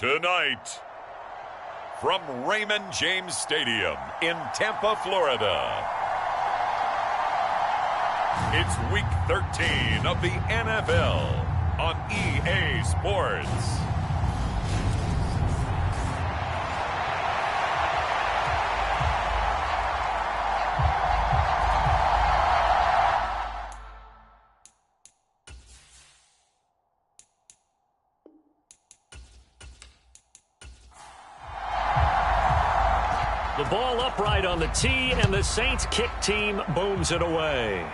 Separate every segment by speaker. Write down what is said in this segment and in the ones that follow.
Speaker 1: Tonight, from Raymond James Stadium in Tampa, Florida, it's Week 13 of the NFL on EA Sports.
Speaker 2: The ball upright on the tee, and the Saints kick team booms it away.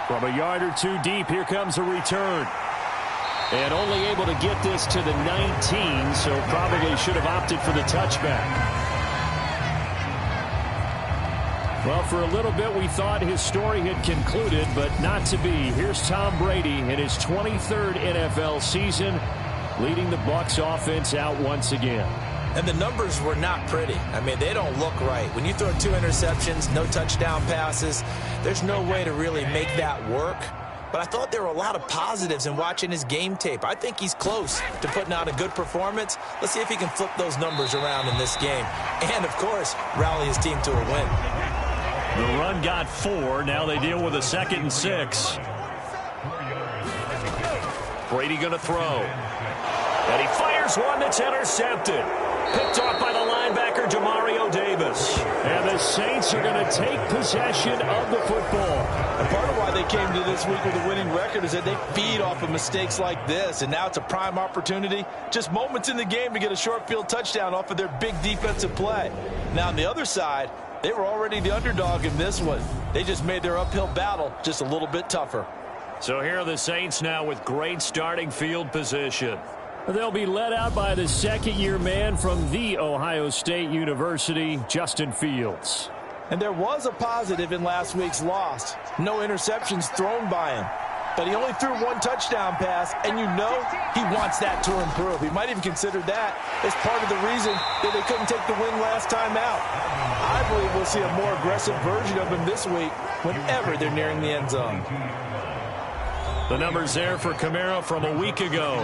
Speaker 2: From a yard or two deep, here comes a return. And only able to get this to the 19, so probably should have opted for the touchback. Well, for a little bit, we thought his story had concluded, but not to be. Here's Tom Brady in his 23rd NFL season, leading the Bucs offense out once again.
Speaker 3: And the numbers were not pretty. I mean, they don't look right. When you throw 2 interceptions, no touchdown passes, there's no way to really make that work. But I thought there were a lot of positives in watching his game tape. I think he's close to putting out a good performance. Let's see if he can flip those numbers around in this game. And, of course, rally his team to a win.
Speaker 2: The run got 4. Now they deal with a 2nd and 6. Brady going to throw. And he fires one that's intercepted. Picked off by the linebacker, Demario Davis. And the Saints are going to take possession of the football.
Speaker 4: And part of why they came to this week with a winning record is that they feed off of mistakes like this. And now it's a prime opportunity, just moments in the game to get a short field touchdown off of their big defensive play. Now on the other side, they were already the underdog in this one. They just made their uphill battle just a little bit tougher.
Speaker 2: So here are the Saints now with great starting field position. They'll be led out by the second-year man from The Ohio State University, Justin Fields.
Speaker 4: And there was a positive in last week's loss. No interceptions thrown by him. But he only threw 1 touchdown pass, and you know he wants that to improve. He might even consider that as part of the reason that they couldn't take the win last time out. I believe we'll see a more aggressive version of him this week whenever they're nearing the end zone.
Speaker 2: The numbers there for Kamara from a week ago.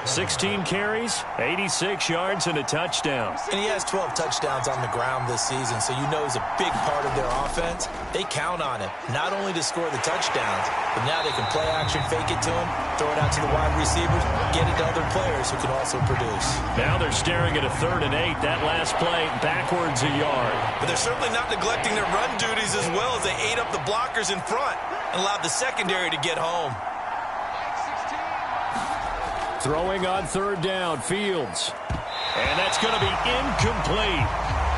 Speaker 2: 16 carries, 86 yards, and a touchdown.
Speaker 3: And he has 12 touchdowns on the ground this season, so you know he's a big part of their offense. They count on him, not only to score the touchdowns, but now they can play action, fake it to him, throw it out to the wide receivers, get it to other players who can also produce.
Speaker 2: Now they're staring at a 3rd and 8. That last play, backwards a yard.
Speaker 5: But they're certainly not neglecting their run duties as well as they ate up the blockers in front and allowed the secondary to get home.
Speaker 2: Throwing on 3rd down, Fields. And that's going to be incomplete.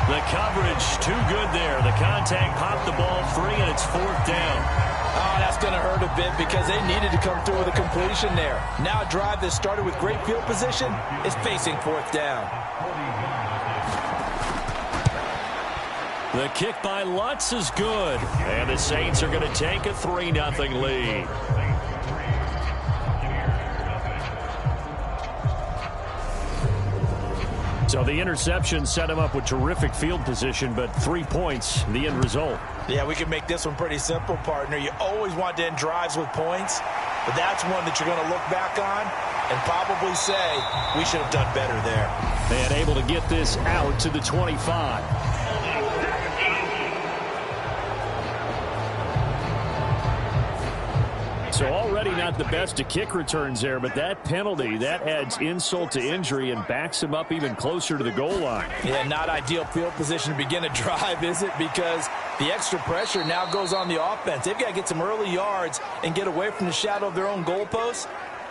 Speaker 2: The coverage too good there. The contact popped the ball free, and it's 4th down.
Speaker 4: Oh, that's going to hurt a bit because they needed to come through with a completion there. Now a drive that started with great field position is facing 4th down.
Speaker 2: The kick by Lutz is good. And the Saints are going to take a 3-0 lead. So the interception set him up with terrific field position, but 3 points, the end result.
Speaker 4: Yeah, we can make this one pretty simple, partner. You always want to end drives with points, but that's one that you're going to look back on and probably say, we should have done better there.
Speaker 2: And able to get this out to the 25. So already not the best to kick returns there, but that penalty, that adds insult to injury and backs him up even closer to the goal line.
Speaker 4: Yeah, not ideal field position to begin a drive, is it? Because the extra pressure now goes on the offense. They've got to get some early yards and get away from the shadow of their own goalposts.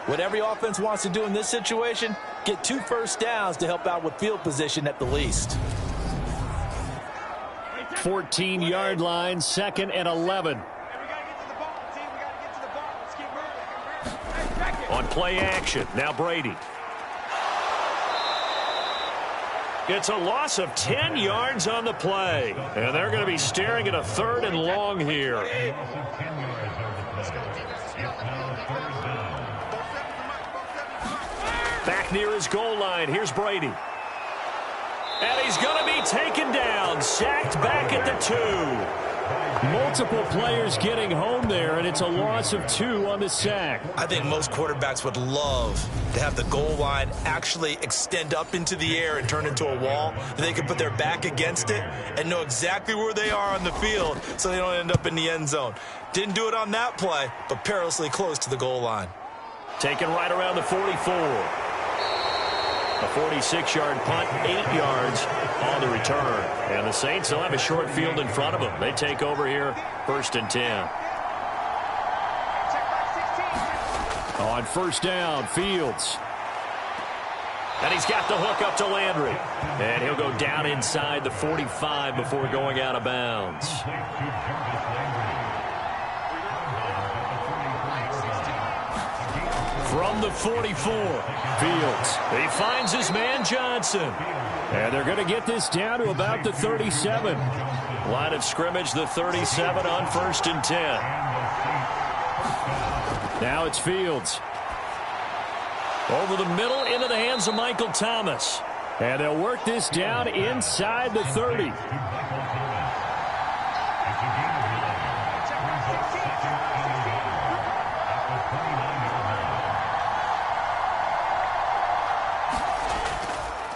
Speaker 4: What every offense wants to do in this situation, get 2 first downs to help out with field position at the least.
Speaker 2: 14-yard line, 2nd and 11. On play action, now Brady. It's a loss of 10 yards on the play. And they're going to be staring at a 3rd and long here. Back near his goal line, here's Brady. And he's going to be taken down, sacked back at the 2. Multiple players getting home there, and it's a loss of 2 on the sack.
Speaker 3: I think most quarterbacks would love to have the goal line actually extend up into the air and turn into a wall. They can put their back against it and know exactly where they are on the field so they don't end up in the end zone. Didn't do it on that play, but perilously close to the goal line.
Speaker 2: Taken right around the 44. A 46-yard punt, 8 yards on the return. And the Saints will have a short field in front of them. They take over here, 1st and 10. On 1st down, Fields. And he's got the hook up to Landry. And he'll go down inside the 45 before going out of bounds. From the 44, Fields. He finds his man Johnson. And they're going to get this down to about the 37. Line of scrimmage, the 37 on 1st and 10. Now it's Fields. Over the middle, into the hands of Michael Thomas. And they'll work this down inside the 30.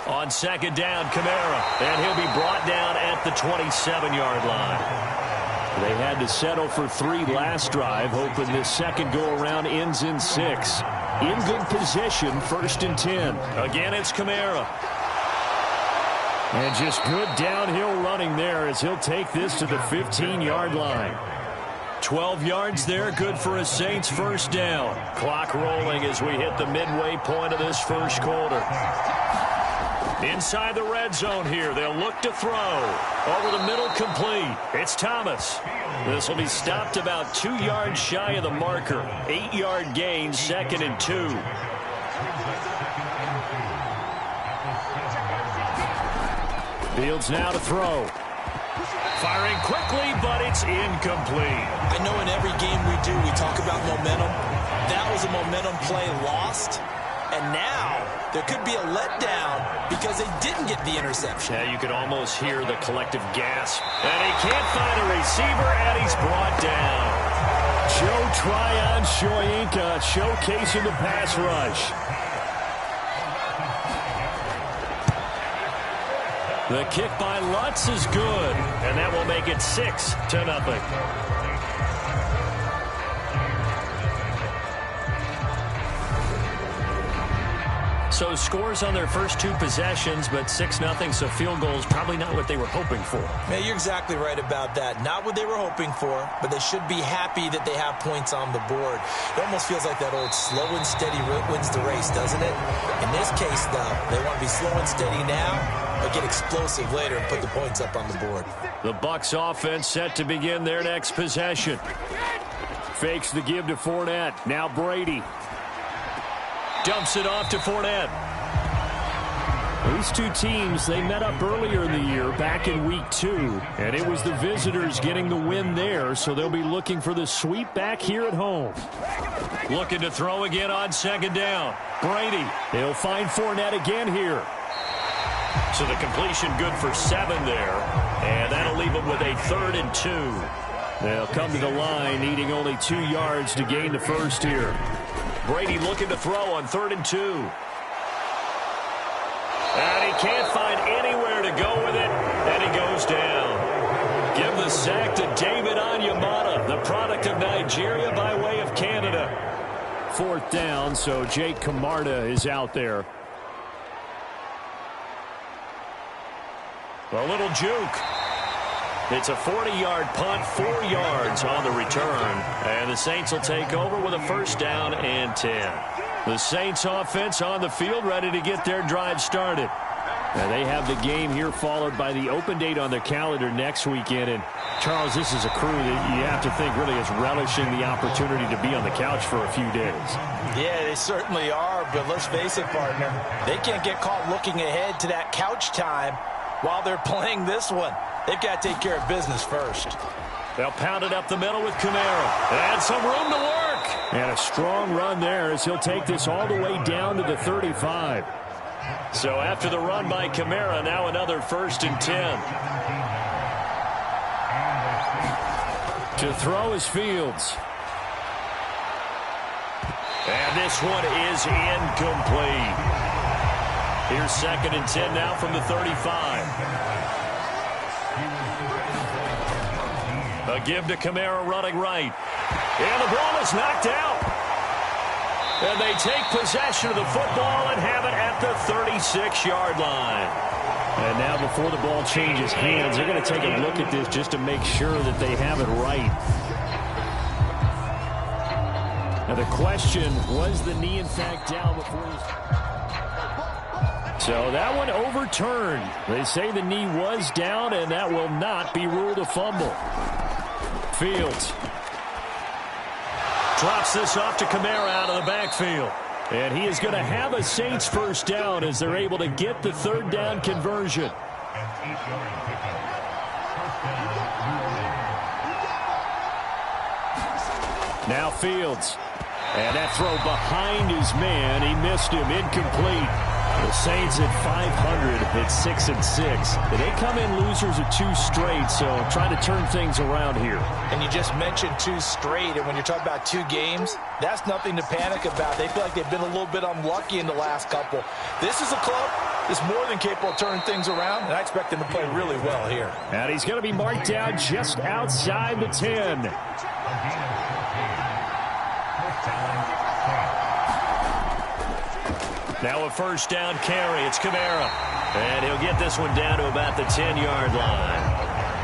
Speaker 2: On 2nd down, Kamara. And he'll be brought down at the 27-yard line. They had to settle for 3 last drive, hoping this second go-around ends in 6. In good position, 1st and 10. Again, it's Kamara. And just good downhill running there as he'll take this to the 15-yard line. 12 yards there, good for a Saints 1st down. Clock rolling as we hit the midway point of this first quarter. Inside the red zone here, they'll look to throw. Over the middle, complete. It's Thomas. This will be stopped about 2 yards shy of the marker. 8-yard gain, 2nd and 2. Fields now to throw. Firing quickly, but it's incomplete.
Speaker 3: I know in every game we do, we talk about momentum. That was a momentum play lost. And now there could be a letdown because they didn't get the interception.
Speaker 2: Yeah, you could almost hear the collective gasp. And he can't find a receiver, and he's brought down. Joe Tryon-Shoyinka showcasing the pass rush. The kick by Lutz is good, and that will make it 6-0. So scores on their first 2 possessions, but 6-0, so field goals probably not what they were hoping for.
Speaker 3: Yeah, you're exactly right about that. Not what they were hoping for, but they should be happy that they have points on the board. It almost feels like that old slow and steady wins the race, doesn't it? In this case, though, they want to be slow and steady now, but get explosive later and put the points up on the board.
Speaker 2: The Bucs offense set to begin their next possession. Fakes the give to Fournette. Now Brady. Dumps it off to Fournette. These two teams, they met up earlier in the year, back in week 2, and it was the visitors getting the win there, so they'll be looking for the sweep back here at home. Looking to throw again on 2nd down. Brady, he'll find Fournette again here. So the completion good for 7 there, and that'll leave them with a 3rd and 2. They'll come to the line, needing only 2 yards to gain the first here. Brady looking to throw on 3rd and 2. And he can't find anywhere to go with it, and he goes down. Give the sack to David Onyemata, the product of Nigeria by way of Canada. 4th down, so Jake Camarda is out there. A little juke. It's a 40-yard punt, 4 yards on the return. And the Saints will take over with a 1st down and 10. The Saints offense on the field ready to get their drive started. And they have the game here followed by the open date on their calendar next weekend. And, Charles, this is a crew that you have to think really is relishing the opportunity to be on the couch for a few days.
Speaker 4: Yeah, they certainly are. But let's face it, partner, they can't get caught looking ahead to that couch time while they're playing this one. They've got to take care of business first.
Speaker 2: They'll pound it up the middle with Kamara. And some room to work. And a strong run there as he'll take this all the way down to the 35. So after the run by Kamara, now another 1st and 10. To throw is Fields. And this one is incomplete. Here's 2nd and 10 now from the 35. A give to Kamara running right. And the ball is knocked out. And they take possession of the football and have it at the 36-yard line. And now before the ball changes hands, they're going to take a look at this just to make sure that they have it right. Now the question, was the knee in fact down before this? So that one overturned. They say the knee was down, and that will not be ruled a fumble. Fields drops this off to Kamara out of the backfield. And he is going to have a Saints first down as they're able to get the 3rd down conversion. Now Fields. And that throw behind his man. He missed him. Incomplete. The Saints at 500 at 6-6. They come in losers of 2 straight, so trying to turn things around here.
Speaker 4: And you just mentioned 2 straight, and when you're talking about 2 games, that's nothing to panic about. They feel like they've been a little bit unlucky in the last couple. This is a club that's more than capable of turning things around, and I expect them to play really well here. And
Speaker 2: he's going to be marked down just outside the 10. Now a first down carry. It's Kamara. And he'll get this one down to about the 10-yard line.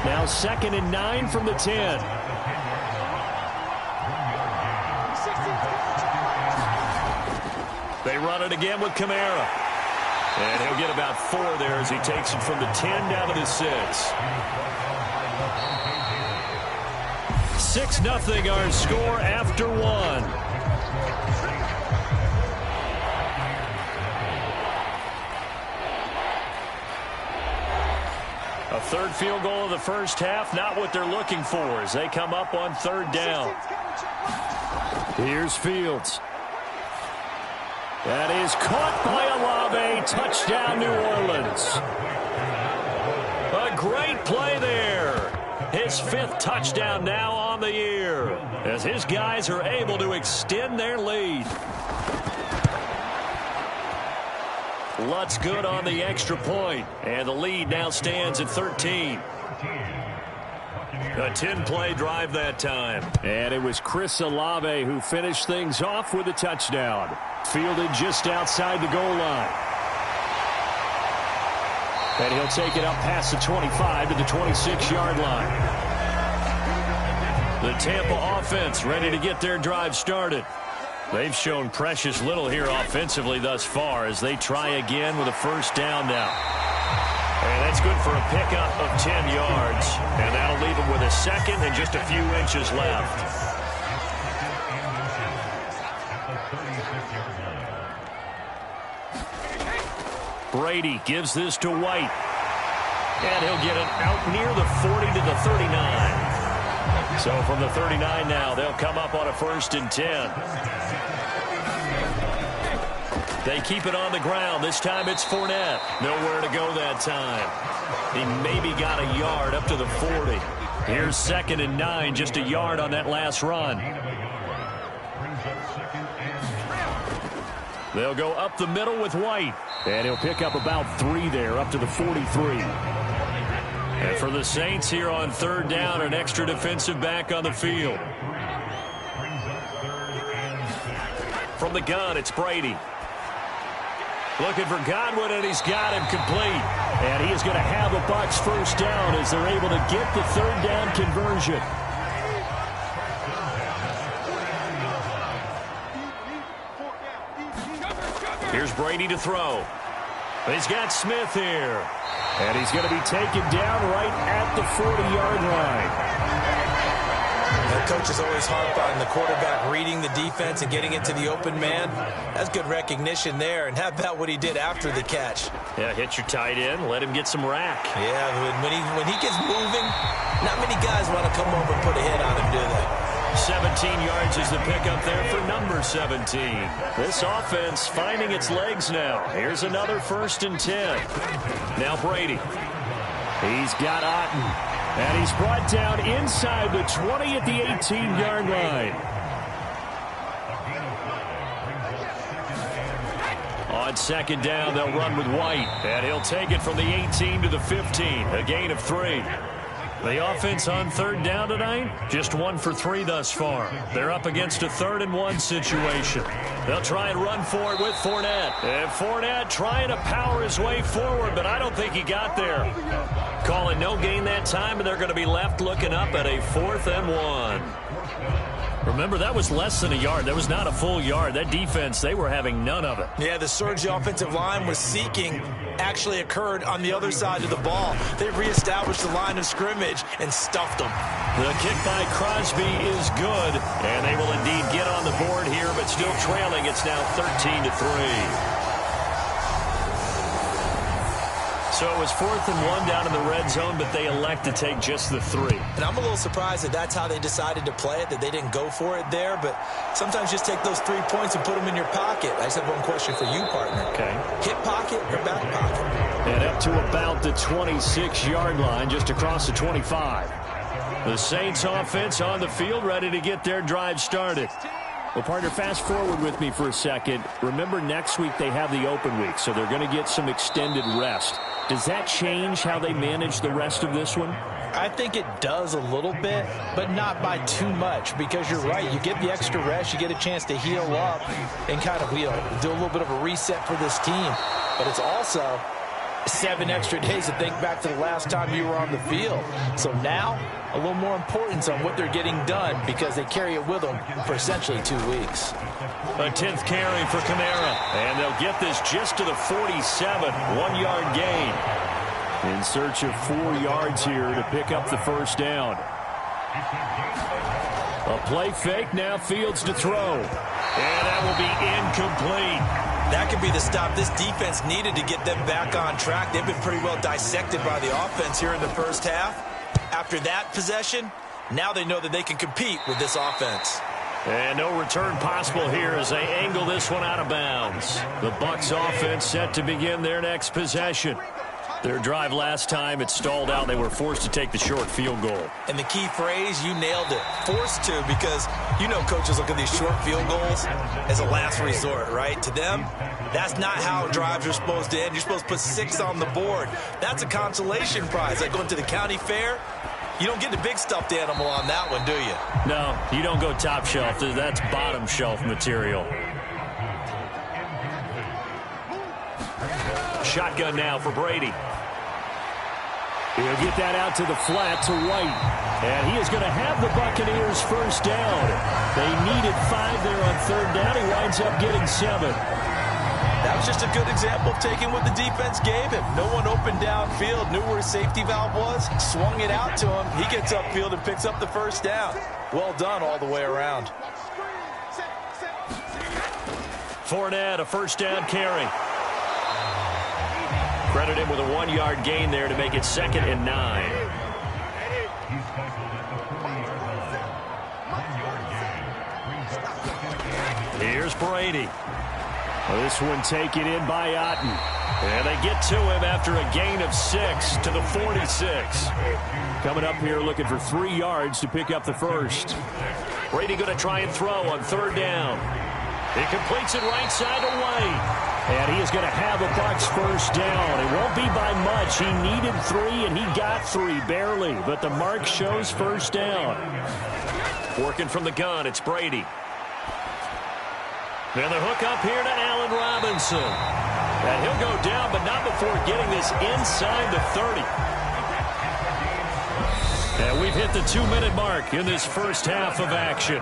Speaker 2: Now 2nd and 9 from the 10. They run it again with Kamara. And he'll get about 4 there as he takes it from the 10 down to the 6. 6-0 our score after 1. A 3rd field goal of the first half, not what they're looking for as they come up on 3rd down. Here's Fields. That is caught by Olave. Touchdown, New Orleans. A great play there. His 5th touchdown now on the year as his guys are able to extend their lead. Lutz good on the extra point, and the lead now stands at 13. A 10-play drive that time. And it was Chris Olave who finished things off with a touchdown. Fielded just outside the goal line. And he'll take it up past the 25 to the 26-yard line. The Tampa offense ready to get their drive started. They've shown precious little here offensively thus far as they try again with a first down now. And that's good for a pickup of 10 yards. And that'll leave them with a 2nd and just a few inches left. Brady gives this to White. And he'll get it out near the 40 to the 39. So from the 39 now, they'll come up on a 1st and 10. They keep it on the ground. This time it's Fournette. Nowhere to go that time. He maybe got a yard up to the 40. Here's 2nd and 9, just a yard on that last run. They'll go up the middle with White. And he'll pick up about 3 there, up to the 43. And for the Saints here on 3rd down, an extra defensive back on the field. From the gun, it's Brady. Looking for Godwin, and he's got him complete. And he is going to have a Bucs first down as they're able to get the 3rd down conversion. Here's Brady to throw. He's got Smith here. And he's going to be taken down right at the 40-yard line.
Speaker 3: The coach is always harp on the quarterback reading the defense and getting into the open man. That's good recognition there. And how about what he did after the catch?
Speaker 2: Yeah, hit your tight end, let him get some rack.
Speaker 3: Yeah, when he gets moving, not many guys want to come over and put a hit on him, do they?
Speaker 2: 17 yards is the pickup there for number 17. This offense finding its legs now. Here's another 1st and 10. Now Brady. He's got Otten. And he's brought down inside the 20 at the 18-yard line. On second down, they'll run with White. And he'll take it from the 18 to the 15. A gain of 3. The offense on third down tonight, just 1 for 3 thus far. They're up against a 3rd-and-1 situation. They'll try and run for it with Fournette. And Fournette trying to power his way forward, but I don't think he got there. Calling no gain that time, and they're going to be left looking up at a 4th-and-1. Remember, that was less than a yard. That was not a full yard. That defense, they were having none of it.
Speaker 3: Yeah, the surge the offensive line was seeking actually occurred on the other side of the ball. They reestablished the line of scrimmage and stuffed them.
Speaker 2: The kick by Crosby is good, and they will indeed get on the board here, but still trailing. It's now 13-3. So it was 4th-and-1 down in the red zone, but they elect to take just the 3.
Speaker 3: And I'm a little surprised that that's how they decided to play it, that they didn't go for it there. But sometimes just take those 3 points and put them in your pocket. I just have one question for you, partner.
Speaker 2: Okay.
Speaker 3: Hip pocket or back pocket?
Speaker 2: And up to about the 26-yard line, just across the 25. The Saints offense on the field, ready to get their drive started. Well, partner, fast forward with me for a second. Remember, next week they have the open week, so they're going to get some extended rest. Does that change how they manage the rest of this one?
Speaker 4: I think it does a little bit, but not by too much, because you're right. You get the extra rest, you get a chance to heal up and kind of, do a little bit of a reset for this team. But it's also 7 extra days to think back to the last time you were on the field. So now, a little more importance on what they're getting done, because they carry it with them for essentially 2 weeks.
Speaker 2: A 10th carry for Kamara, and they'll get this just to the 47, 1-yard gain. In search of 4 yards here to pick up the first down. A play fake, now Fields to throw. And that will be incomplete.
Speaker 3: That could be the stop this defense needed to get them back on track. They've been pretty well dissected by the offense here in the first half. After that possession, now they know that they can compete with this offense.
Speaker 2: And no return possible here as they angle this one out of bounds. The Bucs offense set to begin their next possession. Their drive last time, it stalled out. They were forced to take the short field goal.
Speaker 3: And the key phrase, you nailed it. Forced to, because coaches look at these short field goals as a last resort, right? To them, that's not how drives are supposed to end. You're supposed to put 6 on the board. That's a consolation prize. Like going to the county fair, you don't get the big stuffed animal on that one, do you?
Speaker 2: No, you don't go top shelf. That's bottom shelf material. Shotgun now for Brady. He'll get that out to the flat to White. And he is going to have the Buccaneers first down. They needed 5 there on third down. He winds up getting 7.
Speaker 4: That was just a good example of taking what the defense gave him. No one opened downfield, knew where his safety valve was, swung it out to him. He gets upfield and picks up the first down. Well done all the way around.
Speaker 2: Fournette, a first down carry. Credit him with a 1-yard gain there to make it 2nd and 9. Here's Brady. This one taken in by Otten. And they get to him after a gain of 6 to the 46. Coming up here looking for 3 yards to pick up the first. Brady going to try and throw on third down. He completes it right side to White. And he is going to have a Bucs first down. It won't be by much. He needed 3, and he got 3, barely. But the mark shows first down. Working from the gun, it's Brady. And the hook up here to Allen Robinson. And he'll go down, but not before getting this inside the 30. And we've hit the 2-minute mark in this first half of action.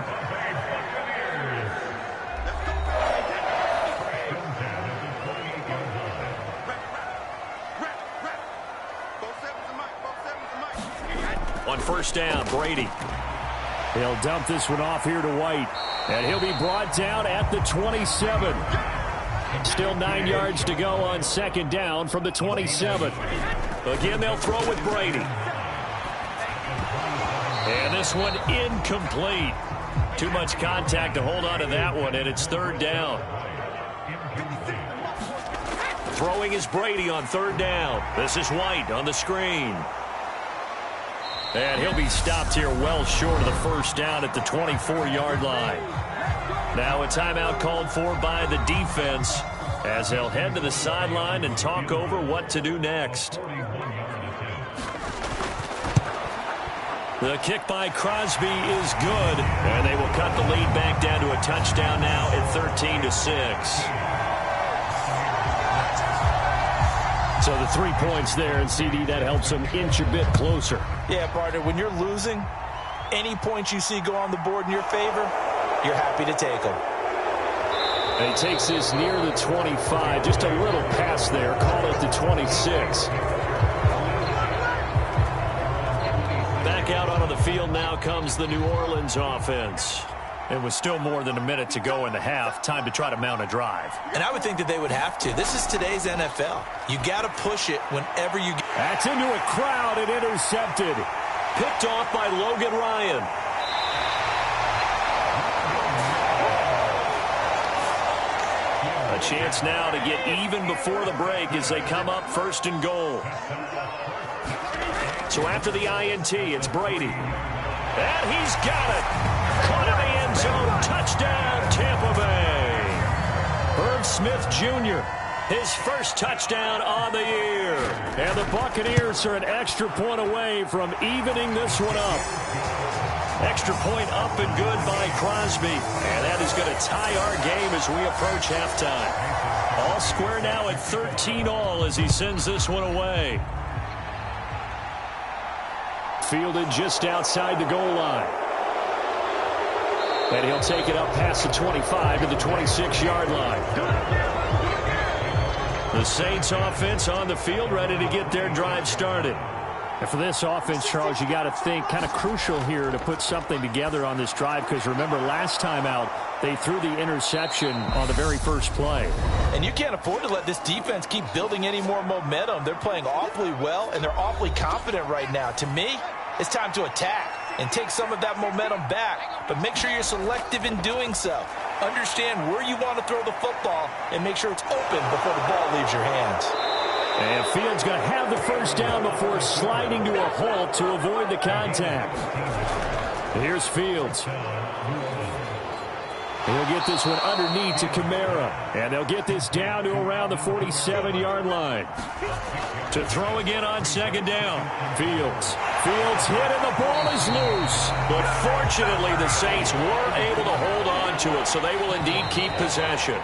Speaker 2: On first down, Brady. He'll dump this one off here to White. And he'll be brought down at the 27. Still 9 yards to go on second down from the 27. Again, they'll throw with Brady. And this one incomplete. Too much contact to hold on to that one, and it's third down. Throwing is Brady on third down. This is White on the screen. And he'll be stopped here well short of the first down at the 24-yard line. Now a timeout called for by the defense as they'll head to the sideline and talk over what to do next. The kick by Crosby is good, and they will cut the lead back down to a touchdown now at 13-6. So the 3 points there, and CD, that helps them inch a bit closer.
Speaker 4: Yeah, partner, when you're losing, any points you see go on the board in your favor, you're happy to take them.
Speaker 2: And he takes this near the 25, just a little pass there, call it the 26. Back out onto the field now comes the New Orleans offense. It was still more than a minute to go in the half. Time to try to mount a drive.
Speaker 3: And I would think that they would have to. This is today's NFL. You got to push it whenever you get.
Speaker 2: That's into a crowd and intercepted. Picked off by Logan Ryan. A chance now to get even before the break as they come up 1st and goal. So after the INT, it's Brady. And he's got it. Caught in the end zone. Touchdown, Tampa Bay. Herb Smith Jr., his first touchdown on the year. And the Buccaneers are an extra point away from evening this one up. Extra point up and good by Crosby. And that is going to tie our game as we approach halftime. All square now at 13-all as he sends this one away. Fielded just outside the goal line. And he'll take it up past the 25 to the 26-yard line. The Saints offense on the field ready to get their drive started. And for this offense, Charles, you got to think kind of crucial here to put something together on this drive because remember last time out they threw the interception on the very first play.
Speaker 4: And you can't afford to let this defense keep building any more momentum. They're playing awfully well and they're awfully confident right now. To me, it's time to attack and take some of that momentum back, but make sure you're selective in doing so. Understand where you want to throw the football and make sure it's open before the ball leaves your hands.
Speaker 2: And Fields going to have the first down before sliding to a halt to avoid the contact. Here's Fields. He'll get this one underneath to Kamara. And they'll get this down to around the 47-yard line. To throw again on 2nd down. Fields hit and the ball is loose. But fortunately the Saints weren't able to hold on to it, so they will indeed keep possession.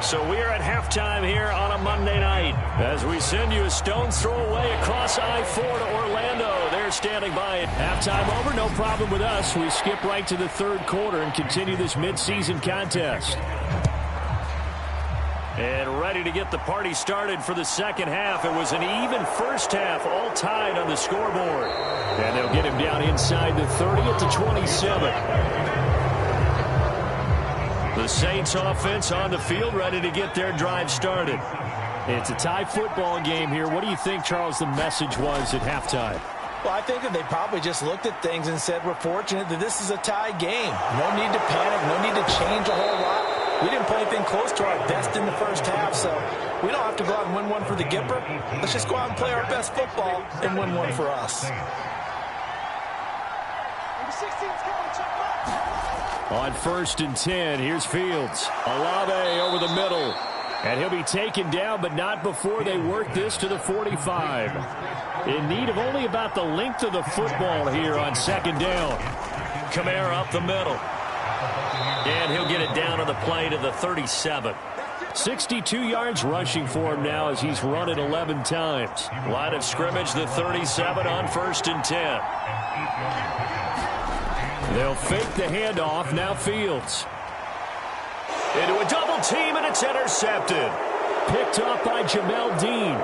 Speaker 2: So we are at halftime here on a Monday night as we send you a stone's throw away across I-4 to Orlando. They're standing by at halftime over. No problem with us. We skip right to the 3rd quarter and continue this midseason contest. And ready to get the party started for the 2nd half. It was an even first half, all tied on the scoreboard. And they'll get him down inside the 30 at the 27. The Saints offense on the field ready to get their drive started. It's a tie football game here. What do you think, Charles, the message was at halftime?
Speaker 4: Well, I think that they probably just looked at things and said, we're fortunate that this is a tie game. No need to panic, no need to change a whole lot. We didn't play anything close to our best in the first half, so we don't have to go out and win one for the Gipper. Let's just go out and play our best football and win one for us.
Speaker 2: On 1st and 10, here's Fields. Olave over the middle. And he'll be taken down, but not before they work this to the 45. In need of only about the length of the football here on 2nd down. Kamara up the middle. And he'll get it down on the play to the 37. 62 yards rushing for him now as he's run it 11 times. Line of scrimmage, the 37 on 1st and 10. They'll fake the handoff. Now Fields. Into a double team, and it's intercepted. Picked up by Jamel Dean.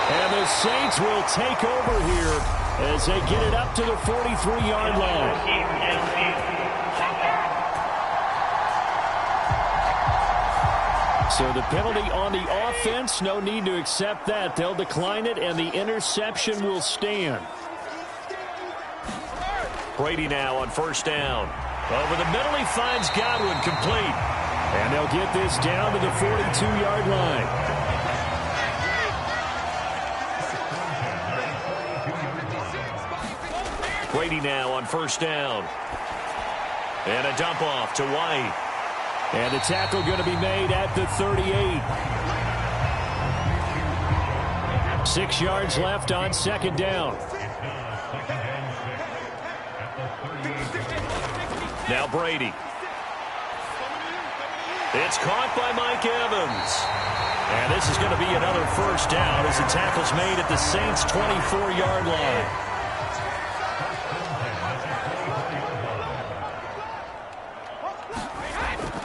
Speaker 2: And the Saints will take over here as they get it up to the 43-yard line. So the penalty on the offense, no need to accept that. They'll decline it, and the interception will stand. Brady now on 1st down. Over the middle, he finds Godwin complete. And they'll get this down to the 42-yard line. Brady now on first down. And a dump off to White. And the tackle going to be made at the 38. 6 yards left on second down. Now Brady. It's caught by Mike Evans. And this is going to be another first down as the tackle's made at the Saints' 24-yard line.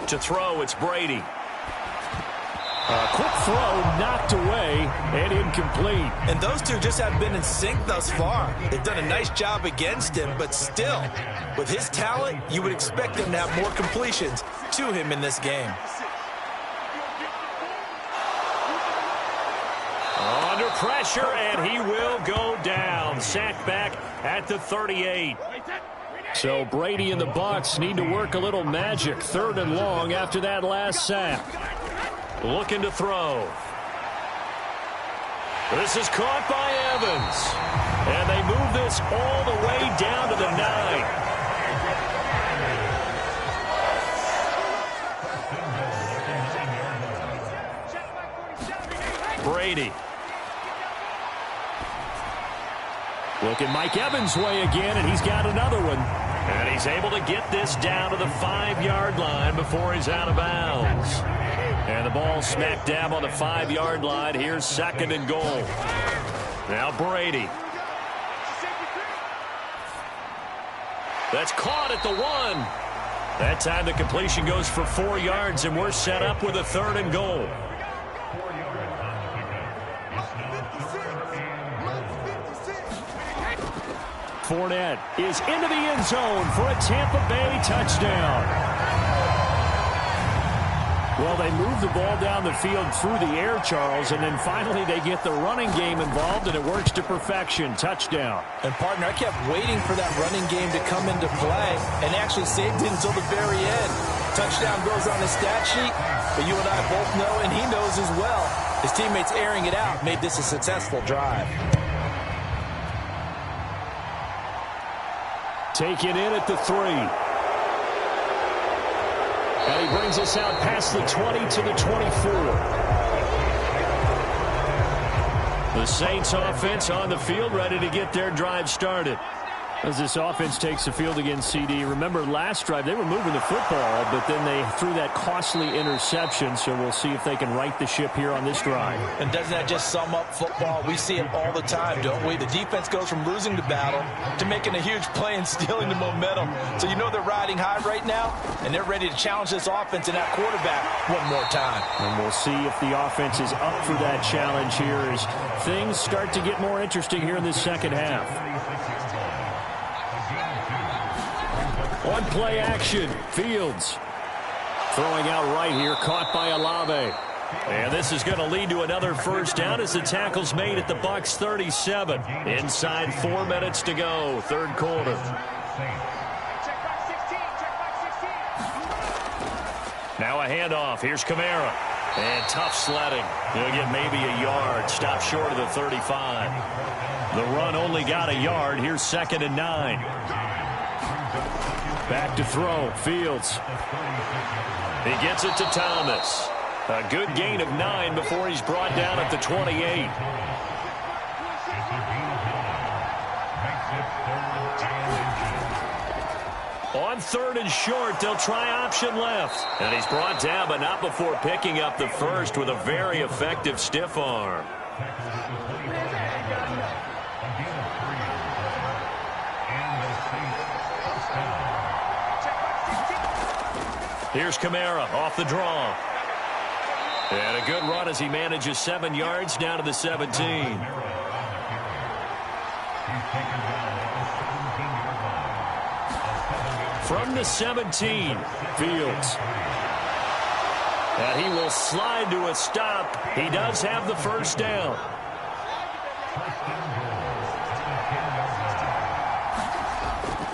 Speaker 2: To throw, it's Brady. A quick throw knocked away and incomplete.
Speaker 3: And those two just have been in sync thus far. They've done a nice job against him, but still, with his talent, you would expect him to have more completions to him in this game.
Speaker 2: Under pressure, and he will go down. Sacked back at the 38. So Brady and the Bucs need to work a little magic. 3rd and long after that last sack. Looking to throw. This is caught by Evans. And they move this all the way down to the 9. Brady. Looking Mike Evans' way again, and he's got another one. And he's able to get this down to the 5-yard line before he's out of bounds. And the ball smack dab on the 5-yard line. Here's 2nd and goal. Now Brady. That's caught at the 1. That time the completion goes for 4 yards, and we're set up with a 3rd and goal. Fournette is into the end zone for a Tampa Bay touchdown. Well, they move the ball down the field through the air, Charles, and then finally they get the running game involved, and it works to perfection. Touchdown.
Speaker 4: And, partner, I kept waiting for that running game to come into play and actually saved it until the very end. Touchdown goes on the stat sheet, but you and I both know, and he knows as well, his teammates airing it out made this a successful drive.
Speaker 2: Taken in at the 3. And he brings us out past the 20 to the 24. The Saints offense on the field, ready to get their drive started. As this offense takes the field against CD. Remember, last drive, they were moving the football, but then they threw that costly interception, so we'll see if they can right the ship here on this drive.
Speaker 4: And doesn't that just sum up football? We see it all the time, don't we? The defense goes from losing the battle to making a huge play and stealing the momentum. So you know they're riding high right now, and they're ready to challenge this offense and that quarterback one more time.
Speaker 2: And we'll see if the offense is up for that challenge here as things start to get more interesting here in this second half. On play action, Fields throwing out right here, caught by Olave. And this is going to lead to another first down as the tackle's made at the Bucs 37. Inside 4 minutes to go, 3rd quarter. Now a handoff. Here's Kamara. And tough sledding. He'll get maybe a yard. Stop short of the 35. The run only got a yard. Here's 2nd and 9. Back to throw. Fields. He gets it to Thomas. A good gain of 9 before he's brought down at the 28. On 3rd and short, they'll try option left. And he's brought down, but not before picking up the first with a very effective stiff arm. Here's Kamara off the draw. And a good run as he manages 7 yards down to the 17. From the 17, Fields. And he will slide to a stop. He does have the first down.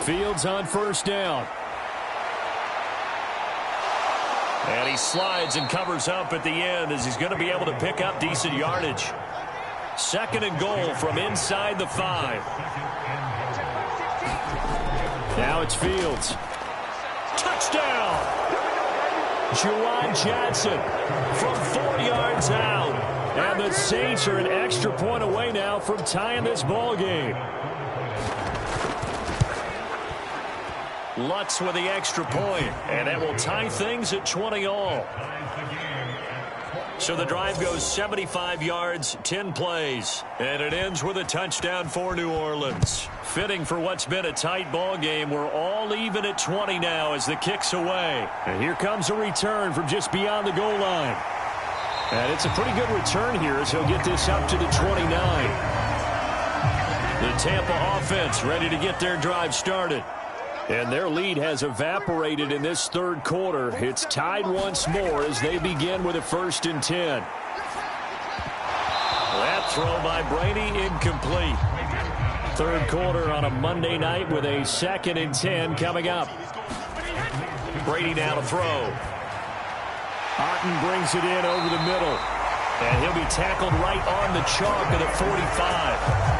Speaker 2: Fields on first down. And he slides and covers up at the end as he's going to be able to pick up decent yardage. 2nd and goal from inside the 5. Now it's Fields. Touchdown! Juwan Johnson from 4 yards out. And the Saints are an extra point away now from tying this ball game. Lutz with the extra point, and that will tie things at 20 all. So the drive goes 75 yards, 10 plays, and it ends with a touchdown for New Orleans. Fitting for what's been a tight ball game. We're all even at 20 now as the kick's away. And here comes a return from just beyond the goal line. And it's a pretty good return here as he'll get this up to the 29. The Tampa offense ready to get their drive started. And their lead has evaporated in this third quarter. It's tied once more as they begin with a 1st and 10. That throw by Brady incomplete. Third quarter on a Monday night with a 2nd and 10 coming up. Brady now to throw. Otten brings it in over the middle. And he'll be tackled right on the chalk of the 45.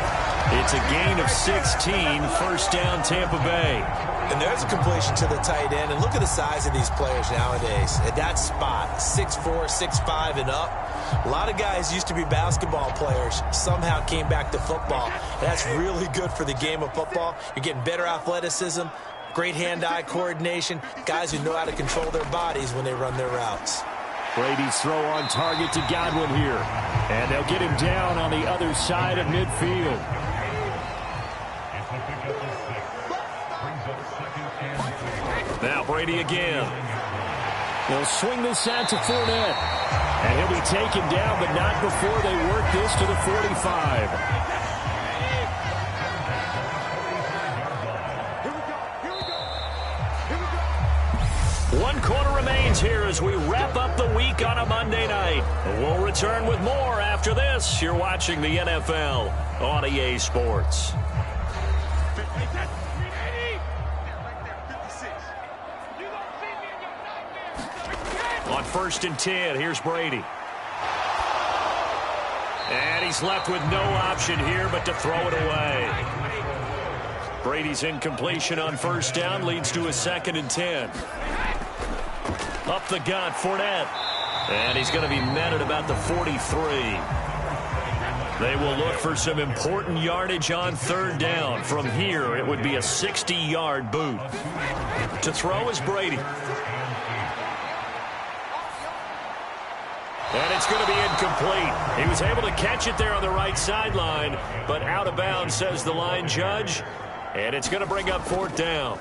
Speaker 2: It's a gain of 16, 1st down Tampa Bay.
Speaker 3: And there's a completion to the tight end. And look at the size of these players nowadays. At that spot, 6'4", 6'5", and up. A lot of guys used to be basketball players, somehow came back to football. That's really good for the game of football. You're getting better athleticism, great hand-eye coordination, guys who know how to control their bodies when they run their routes.
Speaker 2: Brady's throw on target to Godwin here. And they'll get him down on the other side of midfield. Now Brady again. They'll swing this out to Fournette. And he'll be taken down, but not before they work this to the 45. One quarter remains here as we wrap up the week on a Monday night. We'll return with more after this. You're watching the NFL on EA Sports. On 1st and 10, here's Brady. And he's left with no option here but to throw it away. Brady's incompletion on 1st down leads to a 2nd and 10. Up the gut, Fournette. And he's going to be met at about the 43. They will look for some important yardage on 3rd down. From here, it would be a 60-yard boot. To throw is Brady. And it's going to be incomplete. He was able to catch it there on the right sideline, but out of bounds, says the line judge. And it's going to bring up 4th down.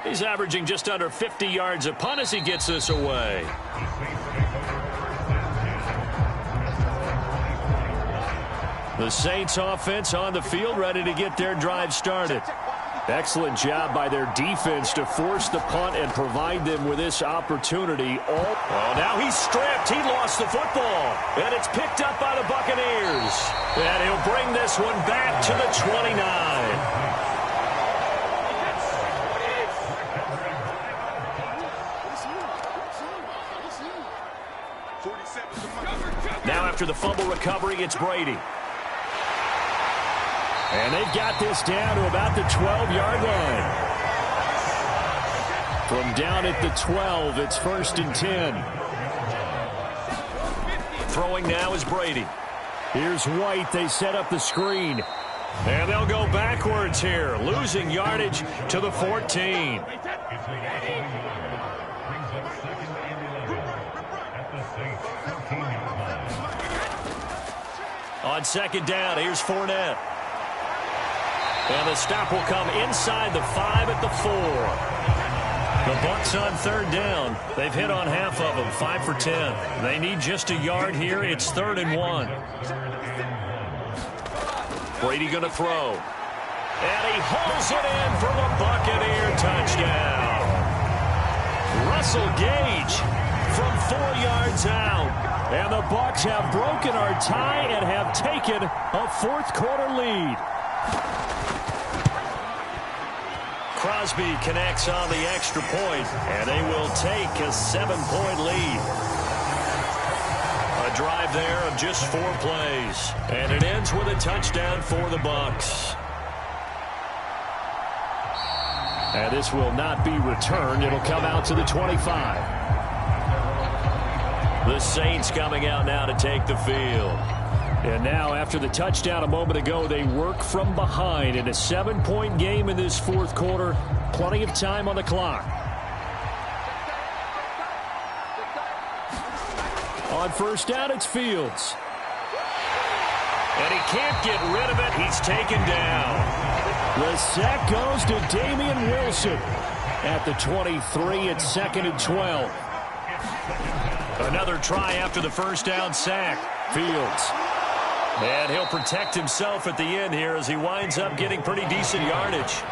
Speaker 2: He's averaging just under 50 yards a punt as he gets this away. The Saints offense on the field ready to get their drive started. Excellent job by their defense to force the punt and provide them with this opportunity. Oh, now he's stripped. He lost the football. And it's picked up by the Buccaneers. And he'll bring this one back to the 29. Now after the fumble recovery, it's Brady. And they've got this down to about the 12-yard line. From down at the 12, it's 1st and 10. Throwing now is Brady. Here's White. They set up the screen. And they'll go backwards here, losing yardage to the 14. On 2nd down, here's Fournette. And the stop will come inside the 5 at the 4. The Bucs on 3rd down. They've hit on half of them, 5 for 10. They need just a yard here. It's 3rd and 1. Brady going to throw. And he hauls it in for the Buccaneer touchdown. Russell Gage from 4 yards out. And the Bucs have broken our tie and have taken a 4th quarter lead. Crosby connects on the extra point, and they will take a 7-point lead. A drive there of just 4 plays, and it ends with a touchdown for the Bucs. And this will not be returned. It'll come out to the 25. The Saints coming out now to take the field. And now, after the touchdown a moment ago, they work from behind in a 7-point game in this fourth quarter. Plenty of time on the clock. On first down, it's Fields. And he can't get rid of it. He's taken down. The sack goes to Damian Wilson. At the 23, it's 2nd and 12. Another try after the first down sack. Fields. And he'll protect himself at the end here as he winds up getting pretty decent yardage.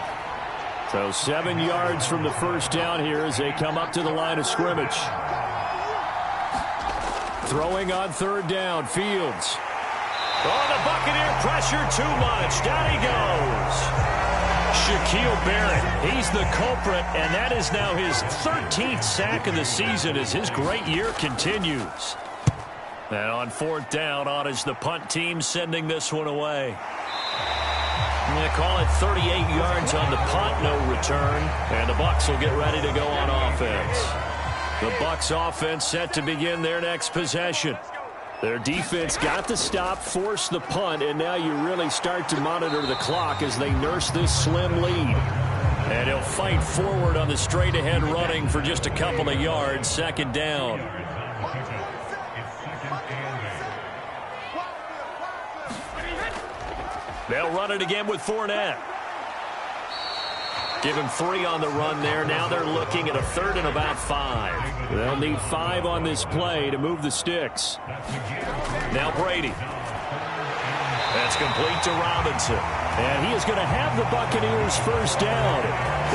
Speaker 2: So 7 yards from the first down here as they come up to the line of scrimmage. Throwing on third down, Fields. Oh, the Buccaneer pressure too much. Down he goes. Shaquille Barrett, he's the culprit, and that is now his 13th sack of the season as his great year continues. And on fourth down, on is the punt team sending this one away. I'm going to call it 38 yards on the punt, no return. And the Bucs will get ready to go on offense. The Bucs offense set to begin their next possession. Their defense got the stop, forced the punt, and now you really start to monitor the clock as they nurse this slim lead. And he'll fight forward on the straight-ahead running for just a couple of yards, second down. They'll run it again with Fournette. Give him 3 on the run there. Now they're looking at a 3rd and about 5. They'll need 5 on this play to move the sticks. Now Brady. That's complete to Robinson. And he is going to have the Buccaneers first down.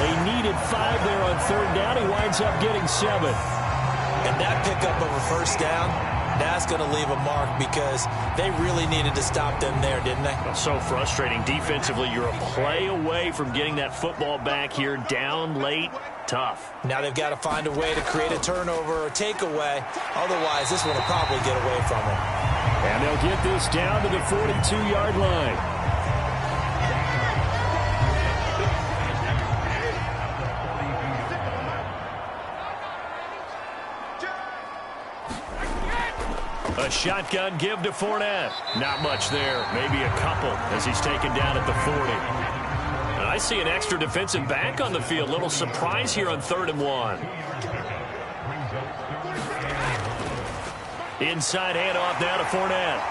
Speaker 2: They needed 5 there on third down. He winds up getting 7.
Speaker 3: And that pickup of a first down, that's going to leave a mark because they really needed to stop them there, didn't they?
Speaker 2: So frustrating. Defensively, you're a play away from getting that football back here. Down late, tough.
Speaker 3: Now they've got to find a way to create a turnover or takeaway. Otherwise, this one will probably get away from them.
Speaker 2: And they'll get this down to the 42-yard line. A shotgun give to Fournette. Not much there. Maybe a couple as he's taken down at the 40. And I see an extra defensive back on the field. Little surprise here on 3rd and 1. Inside handoff now to Fournette.